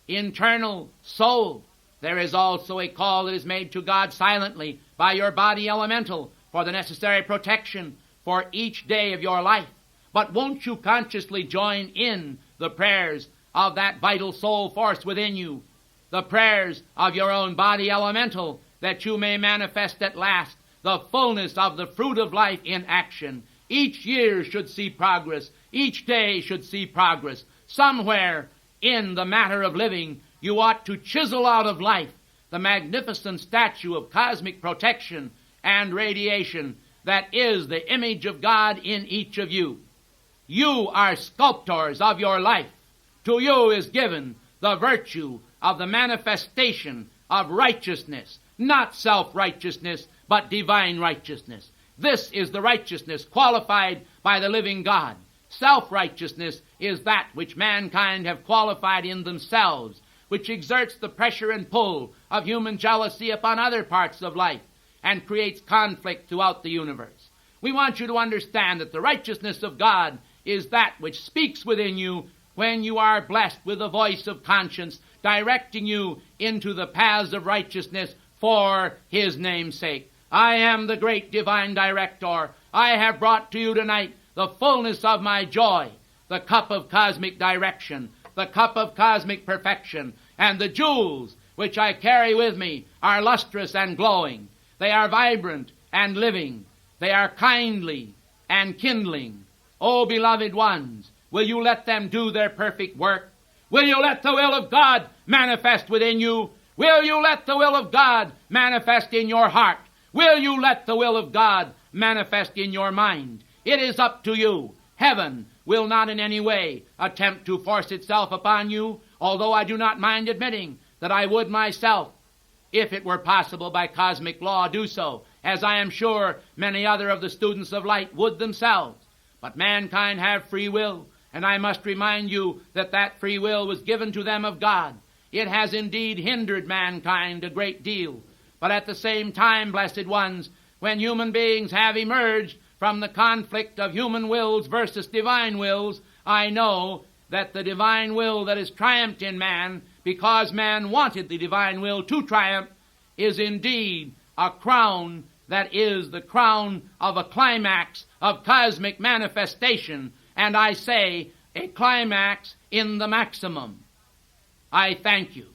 S1: internal soul. There is also a call that is made to God silently by your body elemental for the necessary protection for each day of your life. But won't you consciously join in the prayers of that vital soul force within you, the prayers of your own body elemental, that you may manifest at last the fullness of the fruit of life in action? Each year should see progress. Each day should see progress. Somewhere in the matter of living, you ought to chisel out of life the magnificent statue of cosmic protection and radiation that is the image of God in each of you. You are sculptors of your life. To you is given the virtue of the manifestation of righteousness, not self-righteousness, but divine righteousness. This is the righteousness qualified by the living God. Self-righteousness is that which mankind have qualified in themselves, which exerts the pressure and pull of human jealousy upon other parts of life and creates conflict throughout the universe. We want you to understand that the righteousness of God is that which speaks within you when you are blessed with the voice of conscience, directing you into the paths of righteousness for His name's sake. I am the great divine director. I have brought to you tonight the fullness of my joy, the cup of cosmic direction, the cup of cosmic perfection, and the jewels which I carry with me are lustrous and glowing. They are vibrant and living. They are kindly and kindling. O beloved ones, will you let them do their perfect work? Will you let the will of God manifest within you? Will you let the will of God manifest in your heart? Will you let the will of God manifest in your mind? It is up to you. Heaven will not in any way attempt to force itself upon you, although I do not mind admitting that I would myself, if it were possible by cosmic law, do so, as I am sure many other of the students of light would themselves. But mankind have free will, and I must remind you that that free will was given to them of God. It has indeed hindered mankind a great deal. But at the same time, blessed ones, when human beings have emerged from the conflict of human wills versus divine wills, I know that the divine will that has triumphed in man, because man wanted the divine will to triumph, is indeed a crown that is the crown of a climax of cosmic manifestation, and I say a climax in the maximum. I thank you.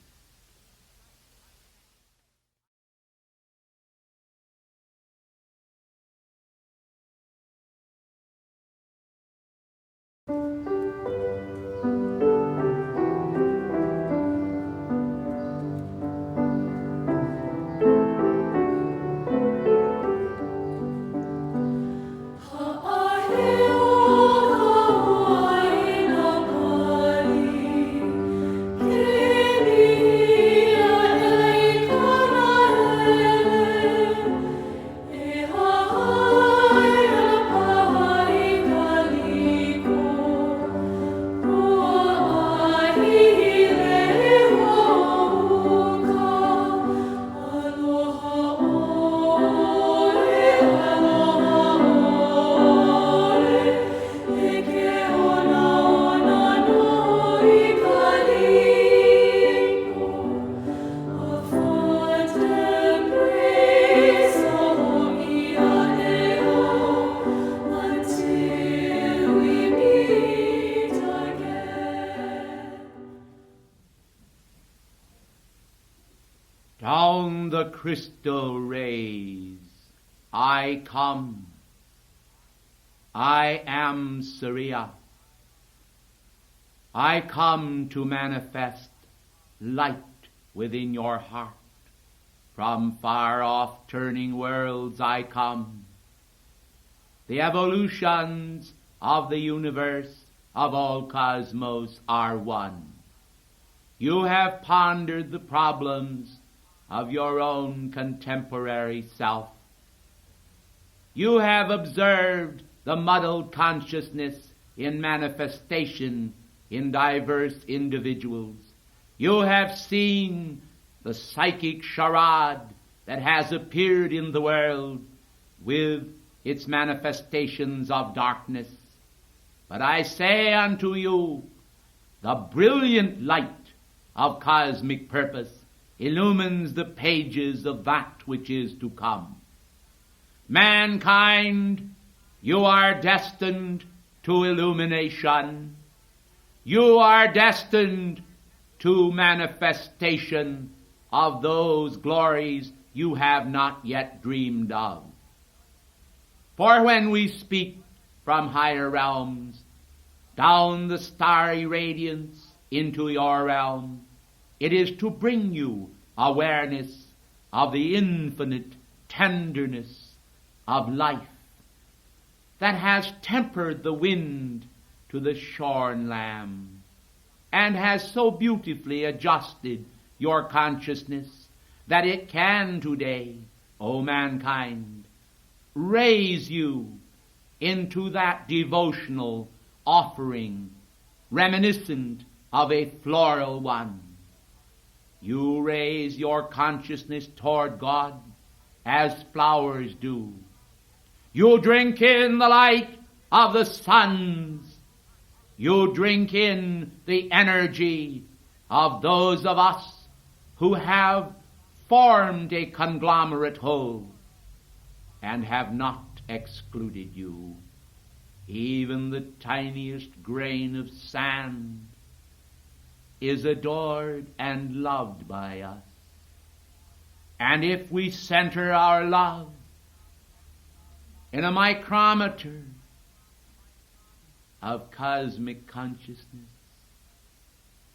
S1: Down the crystal rays I come. I am Surya. I come to manifest light within your heart. From far off turning worlds I come. The evolutions of the universe, of all cosmos, are one. You have pondered the problems of your own contemporary self. You have observed the muddled consciousness in manifestation in diverse individuals. You have seen the psychic charade that has appeared in the world with its manifestations of darkness. But I say unto you, the brilliant light of cosmic purpose illumines the pages of that which is to come. Mankind, you are destined to illumination. You are destined to manifestation of those glories you have not yet dreamed of. For when we speak from higher realms, down the starry radiance into your realm, it is to bring you awareness of the infinite tenderness of life that has tempered the wind to the shorn lamb and has so beautifully adjusted your consciousness that it can today, O mankind, raise you into that devotional offering reminiscent of a floral one. You raise your consciousness toward God as flowers do. You drink in the light of the suns. You drink in the energy of those of us who have formed a conglomerate whole and have not excluded you. Even the tiniest grain of sand is adored and loved by us. And if we center our love in a micrometer of cosmic consciousness,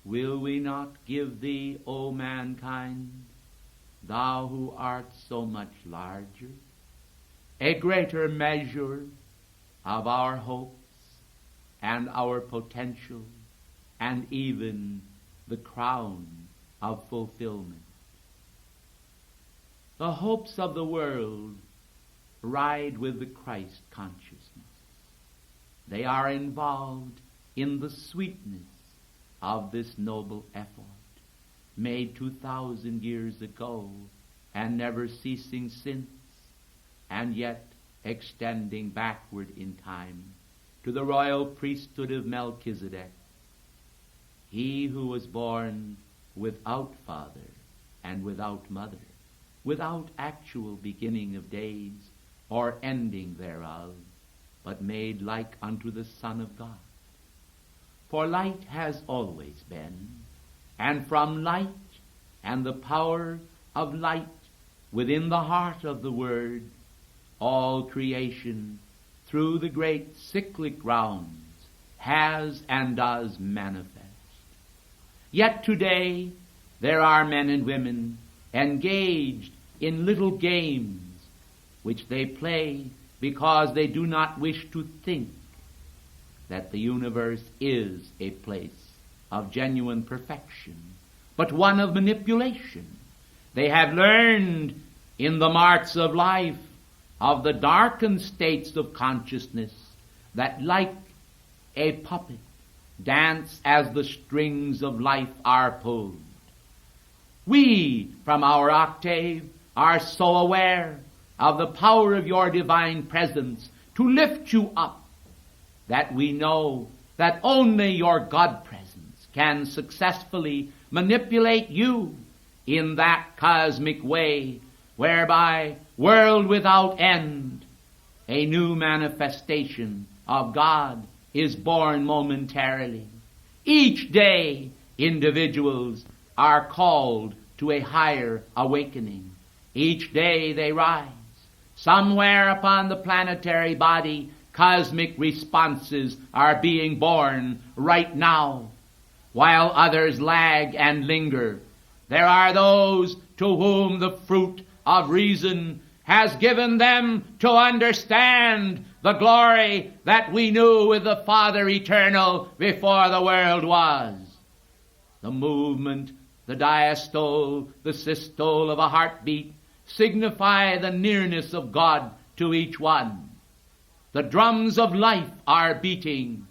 S1: will we not give thee, O mankind, thou who art so much larger, a greater measure of our hopes and our potential, and even the crown of fulfillment? The hopes of the world ride with the Christ consciousness. They are involved in the sweetness of this noble effort, made 2,000 years ago and never ceasing since, and yet extending backward in time to the royal priesthood of Melchizedek, he who was born without father and without mother, without actual beginning of days or ending thereof, but made like unto the Son of God. For light has always been, and from light and the power of light within the heart of the Word, all creation through the great cyclic rounds has and does manifest. Yet today there are men and women engaged in little games which they play because they do not wish to think that the universe is a place of genuine perfection, but one of manipulation. They have learned in the marts of life, of the darkened states of consciousness, that like a puppet dance as the strings of life are pulled. We, from our octave, are so aware of the power of your divine presence to lift you up that we know that only your God presence can successfully manipulate you in that cosmic way whereby, world without end, a new manifestation of God is born momentarily. Each day, individuals are called to a higher awakening. Each day they rise. Somewhere upon the planetary body, cosmic responses are being born right now, while others lag and linger. There are those to whom the fruit of reason has given them to understand the glory that we knew with the Father eternal before the world was. The movement, the diastole, the systole of a heartbeat signify the nearness of God to each one. The drums of life are beating,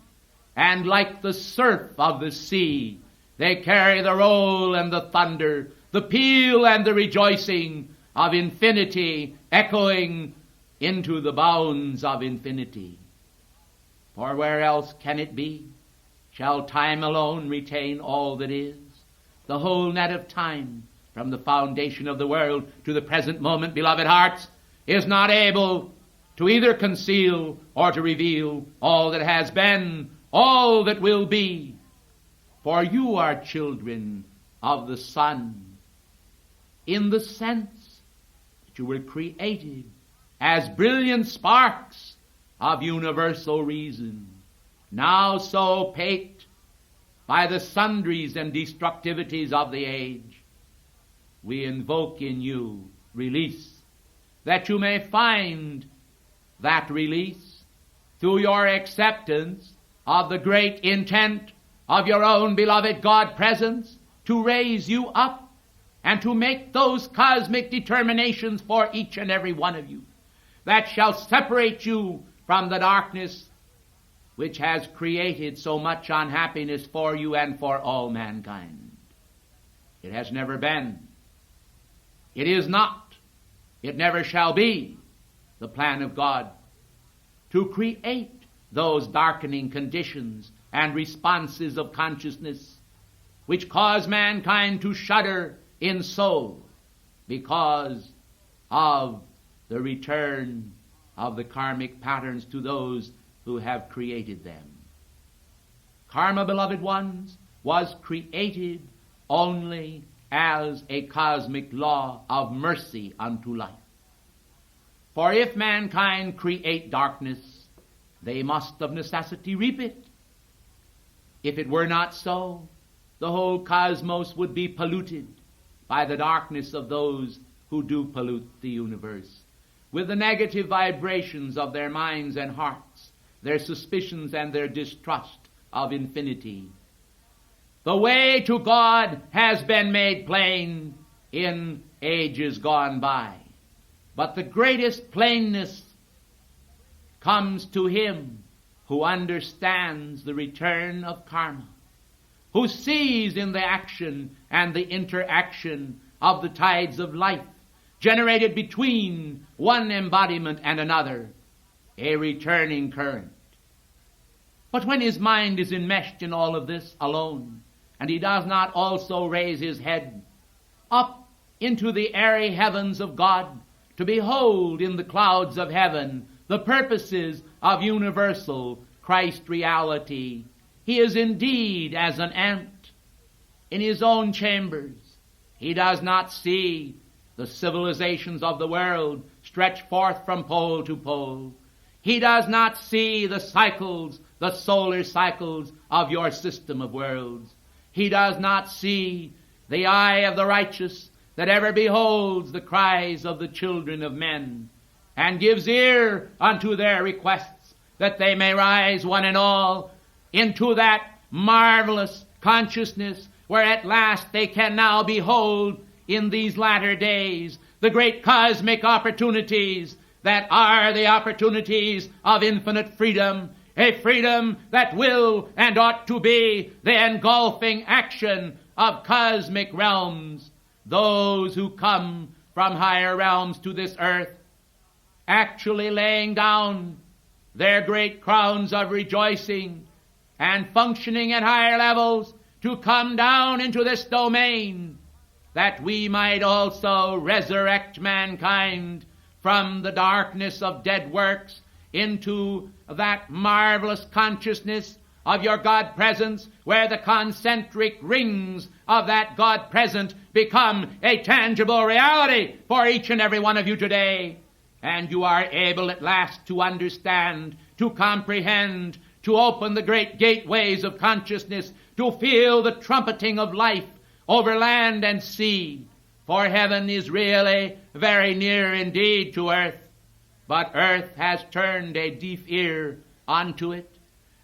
S1: and like the surf of the sea, they carry the roll and the thunder, the peal and the rejoicing of infinity echoing into the bounds of infinity. For where else can it be? Shall time alone retain all that is? The whole net of time, from the foundation of the world to the present moment, beloved hearts, is not able to either conceal or to reveal all that has been, all that will be. For you are children of the Son, in the sense that you were created as brilliant sparks of universal reason, now so paked by the sundries and destructivities of the age. We invoke in you release, that you may find that release through your acceptance of the great intent of your own beloved God presence to raise you up and to make those cosmic determinations for each and every one of you that shall separate you from the darkness which has created so much unhappiness for you and for all mankind. It has never been, it is not, it never shall be the plan of God to create those darkening conditions and responses of consciousness which cause mankind to shudder in soul because of the return of the karmic patterns to those who have created them. Karma, beloved ones, was created only as a cosmic law of mercy unto life. For if mankind create darkness, they must of necessity reap it. If it were not so, the whole cosmos would be polluted by the darkness of those who do pollute the universe, with the negative vibrations of their minds and hearts, their suspicions and their distrust of infinity. The way to God has been made plain in ages gone by, but the greatest plainness comes to him who understands the return of karma, who sees in the action and the interaction of the tides of life generated between one embodiment and another a returning current. But when his mind is enmeshed in all of this alone, and he does not also raise his head up into the airy heavens of God to behold in the clouds of heaven the purposes of universal Christ reality, he is indeed as an ant in his own chambers. He does not see the civilizations of the world stretch forth from pole to pole. He does not see the cycles, the solar cycles of your system of worlds. He does not see the eye of the righteous that ever beholds the cries of the children of men, and gives ear unto their requests, that they may rise one and all into that marvelous consciousness where at last they can now behold in these latter days the great cosmic opportunities that are the opportunities of infinite freedom, a freedom that will and ought to be the engulfing action of cosmic realms. Those who come from higher realms to this earth, actually laying down their great crowns of rejoicing and functioning at higher levels to come down into this domain, that we might also resurrect mankind from the darkness of dead works into that marvelous consciousness of your God presence, where the concentric rings of that God present become a tangible reality for each and every one of you today. And you are able at last to understand, to comprehend, to open the great gateways of consciousness, to feel the trumpeting of life over land and sea. For heaven is really very near indeed to earth, but earth has turned a deaf ear unto it.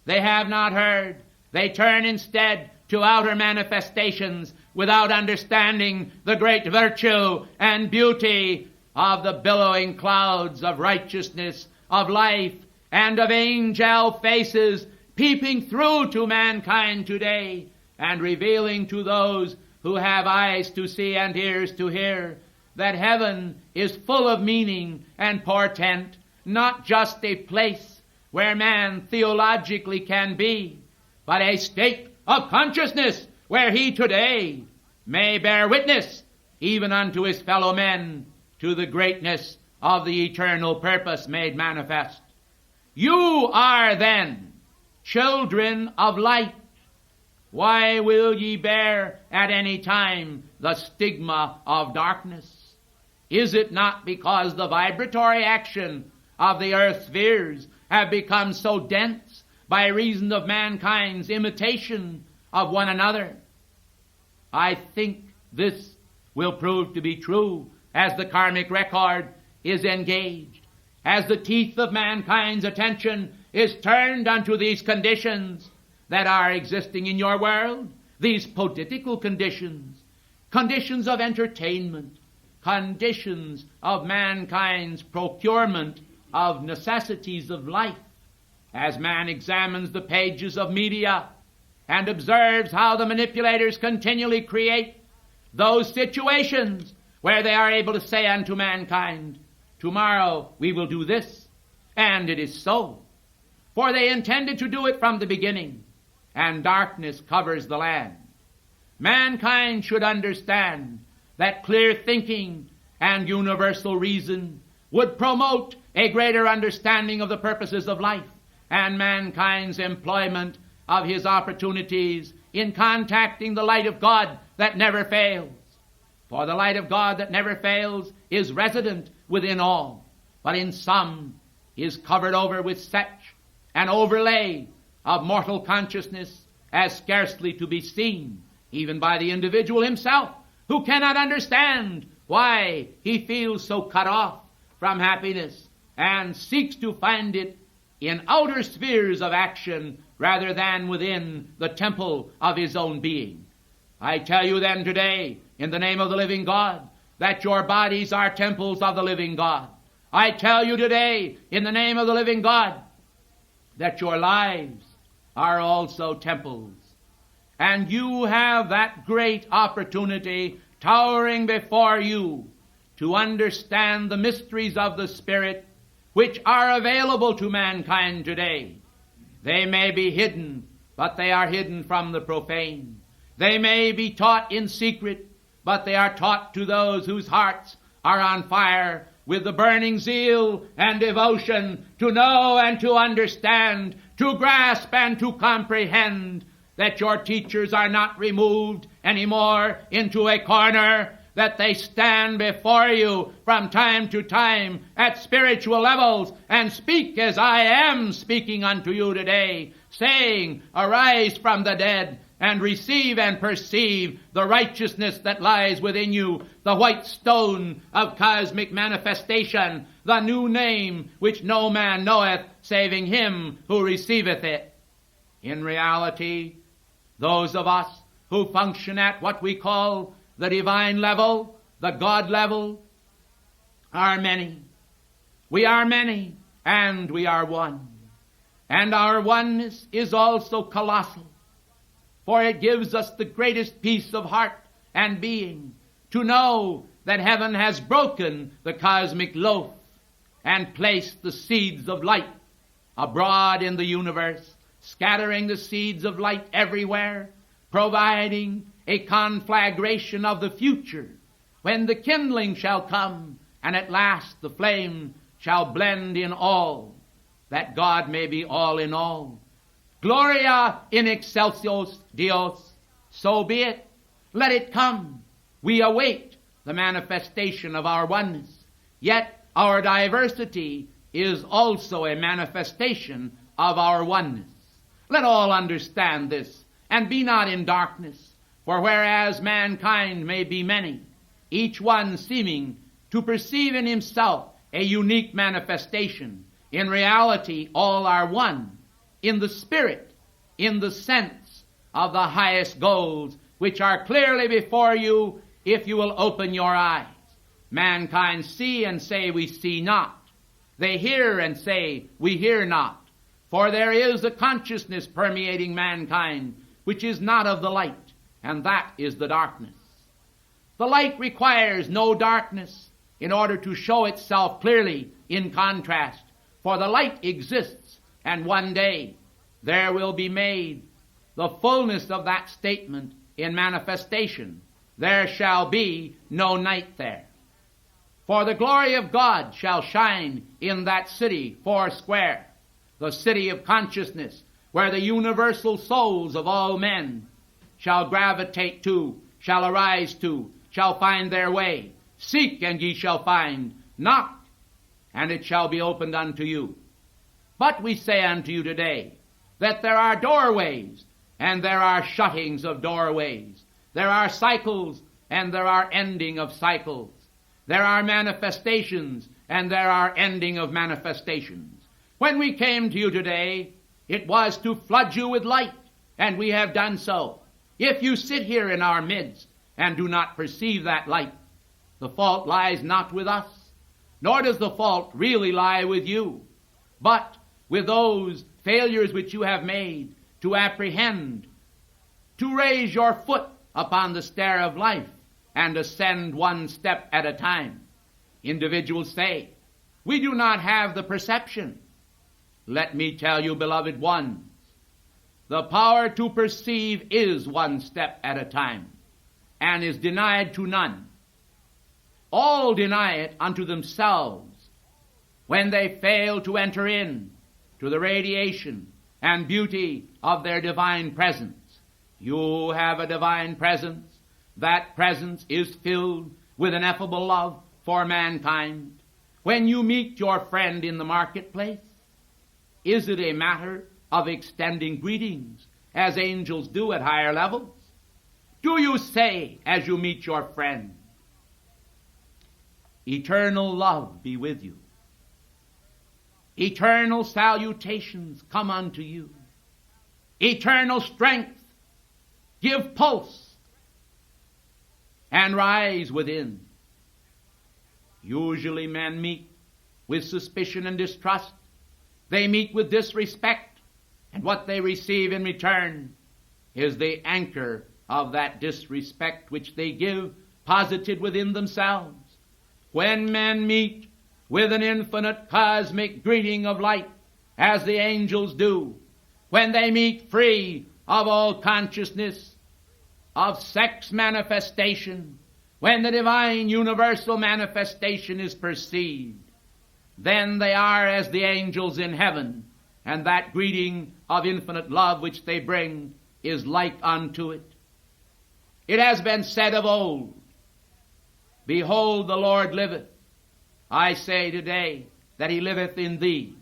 S1: They have not heard. They turn instead to outer manifestations without understanding the great virtue and beauty of the billowing clouds of righteousness, of life, and of angel faces peeping through to mankind today and revealing to those who have eyes to see and ears to hear that heaven is full of meaning and portent, not just a place where man theologically can be, but a state of consciousness where he today may bear witness even unto his fellow men to the greatness of the eternal purpose made manifest. You are then children of light. Why will ye bear at any time the stigma of darkness? Is it not because the vibratory action of the earth's spheres have become so dense by reason of mankind's imitation of one another? I think this will prove to be true as the karmic record is engaged, as the teeth of mankind's attention is turned unto these conditions that are existing in your world, these political conditions, conditions of entertainment, conditions of mankind's procurement of necessities of life. As man examines the pages of media and observes how the manipulators continually create those situations where they are able to say unto mankind, tomorrow we will do this, and it is so. For they intended to do it from the beginning, and darkness covers the land. Mankind should understand that clear thinking and universal reason would promote a greater understanding of the purposes of life and mankind's employment of his opportunities in contacting the light of God that never fails. For the light of God that never fails is resident within all, but in some is covered over with such an overlay of mortal consciousness as scarcely to be seen even by the individual himself, who cannot understand why he feels so cut off from happiness and seeks to find it in outer spheres of action rather than within the temple of his own being. I tell you then today, in the name of the living God, that your bodies are temples of the living God. I tell you today, in the name of the living God, that your lives are also temples. And you have that great opportunity towering before you to understand the mysteries of the Spirit which are available to mankind today. They may be hidden, but they are hidden from the profane. They may be taught in secret, but they are taught to those whose hearts are on fire with the burning zeal and devotion to know and to understand, to grasp and to comprehend that your teachers are not removed anymore into a corner, that they stand before you from time to time at spiritual levels and speak as I am speaking unto you today, saying, arise from the dead and receive and perceive the righteousness that lies within you, the white stone of cosmic manifestation, the new name which no man knoweth, saving him who receiveth it. In reality, those of us who function at what we call the divine level, the God level, are many. We are many, and we are one. And our oneness is also colossal, for it gives us the greatest peace of heart and being to know that heaven has broken the cosmic loaf and placed the seeds of light abroad in the universe, scattering the seeds of light everywhere, providing a conflagration of the future, when the kindling shall come, and at last the flame shall blend in all, that God may be all in all. Gloria in excelsis Deus. So be it. Let it come. We await the manifestation of our oneness. Yet our diversity is also a manifestation of our oneness. Let all understand this, and be not in darkness. For whereas mankind may be many, each one seeming to perceive in himself a unique manifestation, in reality all are one, in the spirit, in the sense of the highest goals, which are clearly before you if you will open your eyes. Mankind see and say, we see not. They hear and say, we hear not. For there is a consciousness permeating mankind which is not of the light, and that is the darkness. The light requires no darkness in order to show itself clearly in contrast, for the light exists, and one day there will be made the fullness of that statement in manifestation. There shall be no night there. For the glory of God shall shine in that city foursquare, the city of consciousness, where the universal souls of all men shall gravitate to, shall arise to, shall find their way. Seek, and ye shall find. Knock, and it shall be opened unto you. But we say unto you today that there are doorways, and there are shuttings of doorways. There are cycles, and there are ending of cycles. There are manifestations, and there are ending of manifestations. When we came to you today, it was to flood you with light, and we have done so. If you sit here in our midst and do not perceive that light, the fault lies not with us, nor does the fault really lie with you, but with those failures which you have made to apprehend, to raise your foot upon the stair of life and ascend one step at a time. Individuals say, we do not have the perception. Let me tell you, beloved ones, the power to perceive is one step at a time, and is denied to none. All deny it unto themselves, when they fail to enter in to the radiation and beauty of their divine presence. You have a divine presence. That presence is filled with ineffable love for mankind. When you meet your friend in the marketplace, is it a matter of extending greetings as angels do at higher levels? Do you say as you meet your friend, "Eternal love be with you. Eternal salutations come unto you. Eternal strength give pulse and rise within"? Usually men meet with suspicion and distrust. They meet with disrespect, and what they receive in return is the anchor of that disrespect which they give posited within themselves. When men meet with an infinite cosmic greeting of light, as the angels do, when they meet free of all consciousness of sex manifestation, when the divine universal manifestation is perceived, then they are as the angels in heaven, and that greeting of infinite love which they bring is like unto it. It has been said of old, "Behold, the Lord liveth. I say today that he liveth in thee."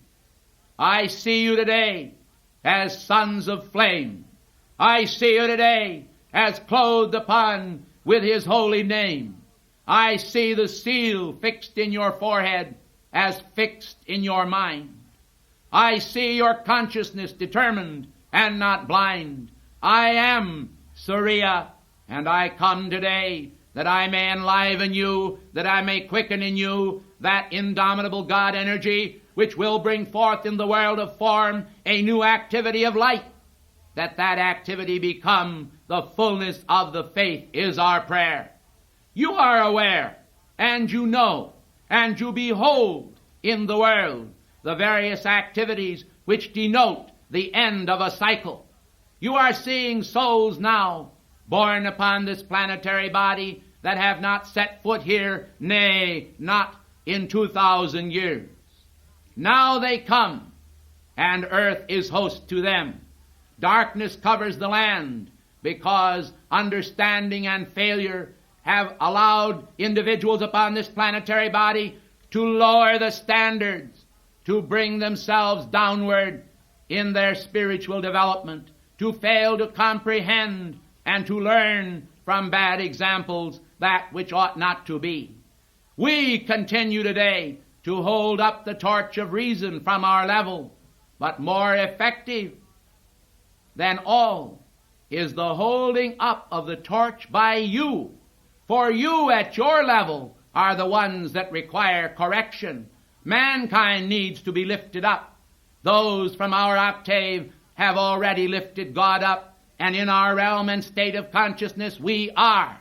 S1: I see you today as sons of flame. I see you today as clothed upon with his holy name. I see the seal fixed in your forehead as fixed in your mind. I see your consciousness determined and not blind. I am Surya, and I come today that I may enliven you, that I may quicken in you that indomitable God energy which will bring forth in the world of form a new activity of light, that that activity become the fullness of the faith is our prayer. You are aware, and you know, and you behold in the world the various activities which denote the end of a cycle. You are seeing souls now born upon this planetary body that have not set foot here, nay, not in 2,000 years. Now they come, and earth is host to them. Darkness covers the land, because understanding and failure have allowed individuals upon this planetary body to lower the standards, to bring themselves downward in their spiritual development, to fail to comprehend and to learn from bad examples that which ought not to be. We continue today to hold up the torch of reason from our level, but more effective than all is the holding up of the torch by you. For you at your level are the ones that require correction. Mankind needs to be lifted up. Those from our octave have already lifted God up, and in our realm and state of consciousness we are.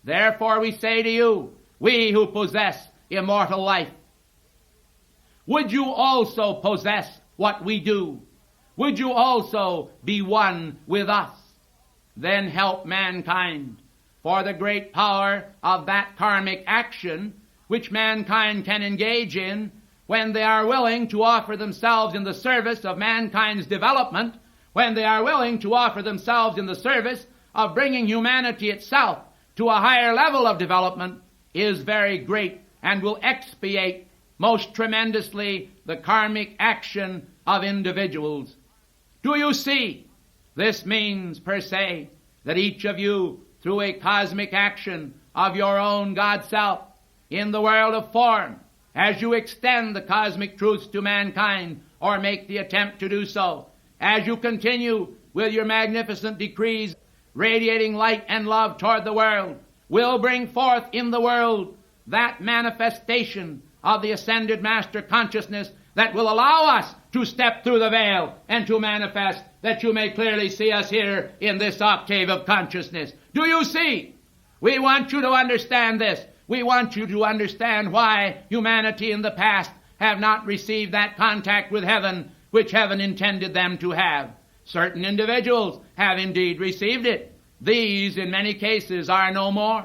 S1: Therefore we say to you, we who possess immortal life, would you also possess what we do? Would you also be one with us? Then help mankind, for the great power of that karmic action which mankind can engage in when they are willing to offer themselves in the service of mankind's development, when they are willing to offer themselves in the service of bringing humanity itself to a higher level of development, is very great and will expiate most tremendously the karmic action of individuals. Do you see? This means, per se, that each of you, through a cosmic action of your own God-self in the world of form, as you extend the cosmic truths to mankind, or make the attempt to do so, as you continue with your magnificent decrees, radiating light and love toward the world, will bring forth in the world that manifestation of the ascended master consciousness that will allow us to step through the veil and to manifest, that you may clearly see us here in this octave of consciousness. Do you see? We want you to understand this. We want you to understand why humanity in the past have not received that contact with heaven which heaven intended them to have. Certain individuals have indeed received it. These, in many cases, are no more.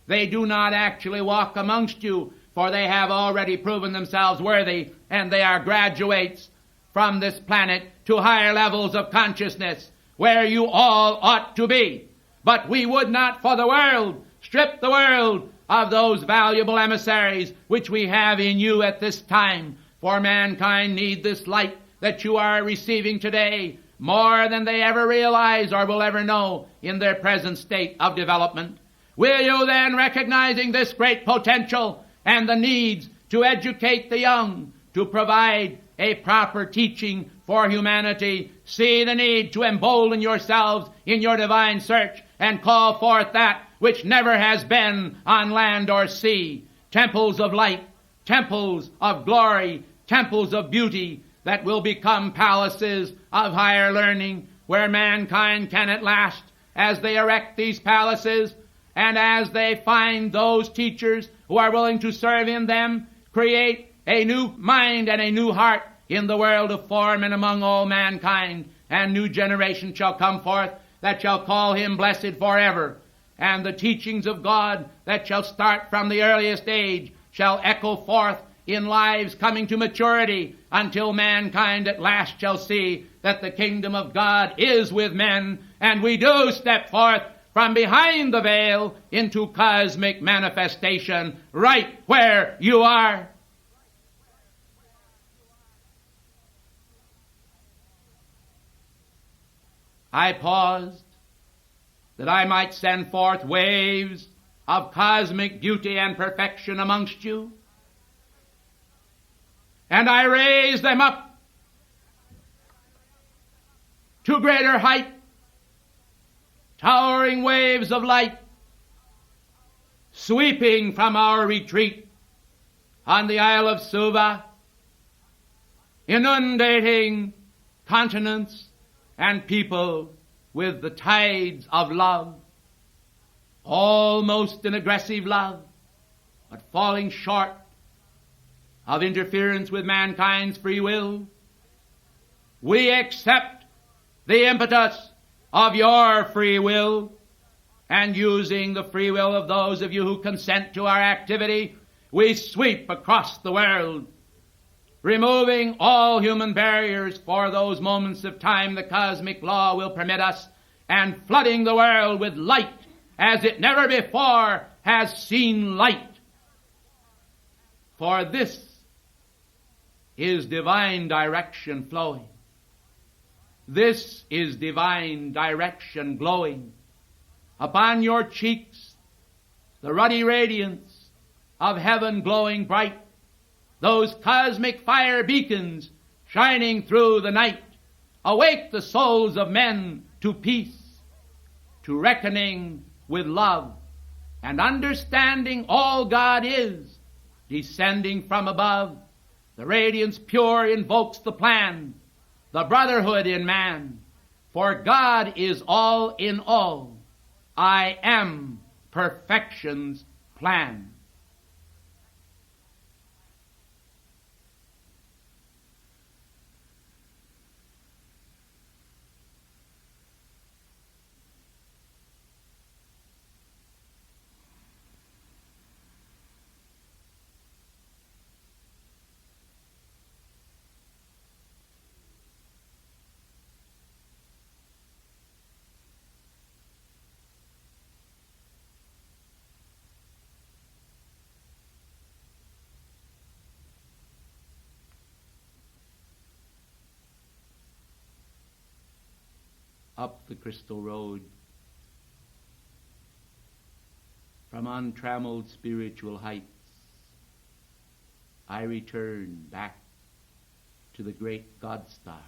S1: They do not actually walk amongst you, for they have already proven themselves worthy, and they are graduates from this planet to higher levels of consciousness, where you all ought to be. But we would not for the world strip the world of those valuable emissaries which we have in you at this time, for mankind need this light that you are receiving today more than they ever realize or will ever know in their present state of development. Will you then, recognizing this great potential and the needs to educate the young, to provide a proper teaching for humanity, see the need to embolden yourselves in your divine search and call forth that which never has been on land or sea, temples of light, temples of glory, temples of beauty that will become palaces of higher learning, where mankind can at last, as they erect these palaces and as they find those teachers who are willing to serve in them, create a new mind and a new heart in the world of form and among all mankind, and new generation shall come forth that shall call him blessed forever. And the teachings of God that shall start from the earliest age shall echo forth in lives coming to maturity, until mankind at last shall see that the kingdom of God is with men, and we do step forth from behind the veil into cosmic manifestation right where you are. I paused that I might send forth waves of cosmic beauty and perfection amongst you, and I raised them up to greater height, towering waves of light, sweeping from our retreat on the Isle of Suva, inundating continents and people with the tides of love, almost an aggressive love, but falling short of interference with mankind's free will. We accept the impetus of your free will, and using the free will of those of you who consent to our activity, we sweep across the world, removing all human barriers for those moments of time the cosmic law will permit us, and flooding the world with light as it never before has seen light. For this is divine direction flowing. This is divine direction glowing. Upon your cheeks, the ruddy radiance of heaven glowing bright, those cosmic fire beacons shining through the night, awake the souls of men to peace, to reckoning with love, and understanding all God is, descending from above. The radiance pure invokes the plan, the brotherhood in man, for God is all in all. I am perfection's plan. Up the crystal road, from untrammeled spiritual heights, I return back to the great God Star,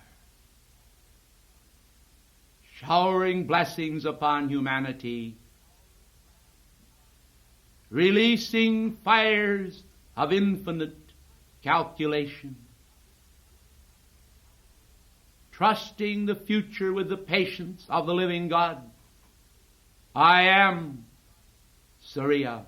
S1: showering blessings upon humanity, releasing fires of infinite calculation, trusting the future with the patience of the living God. I am Surya.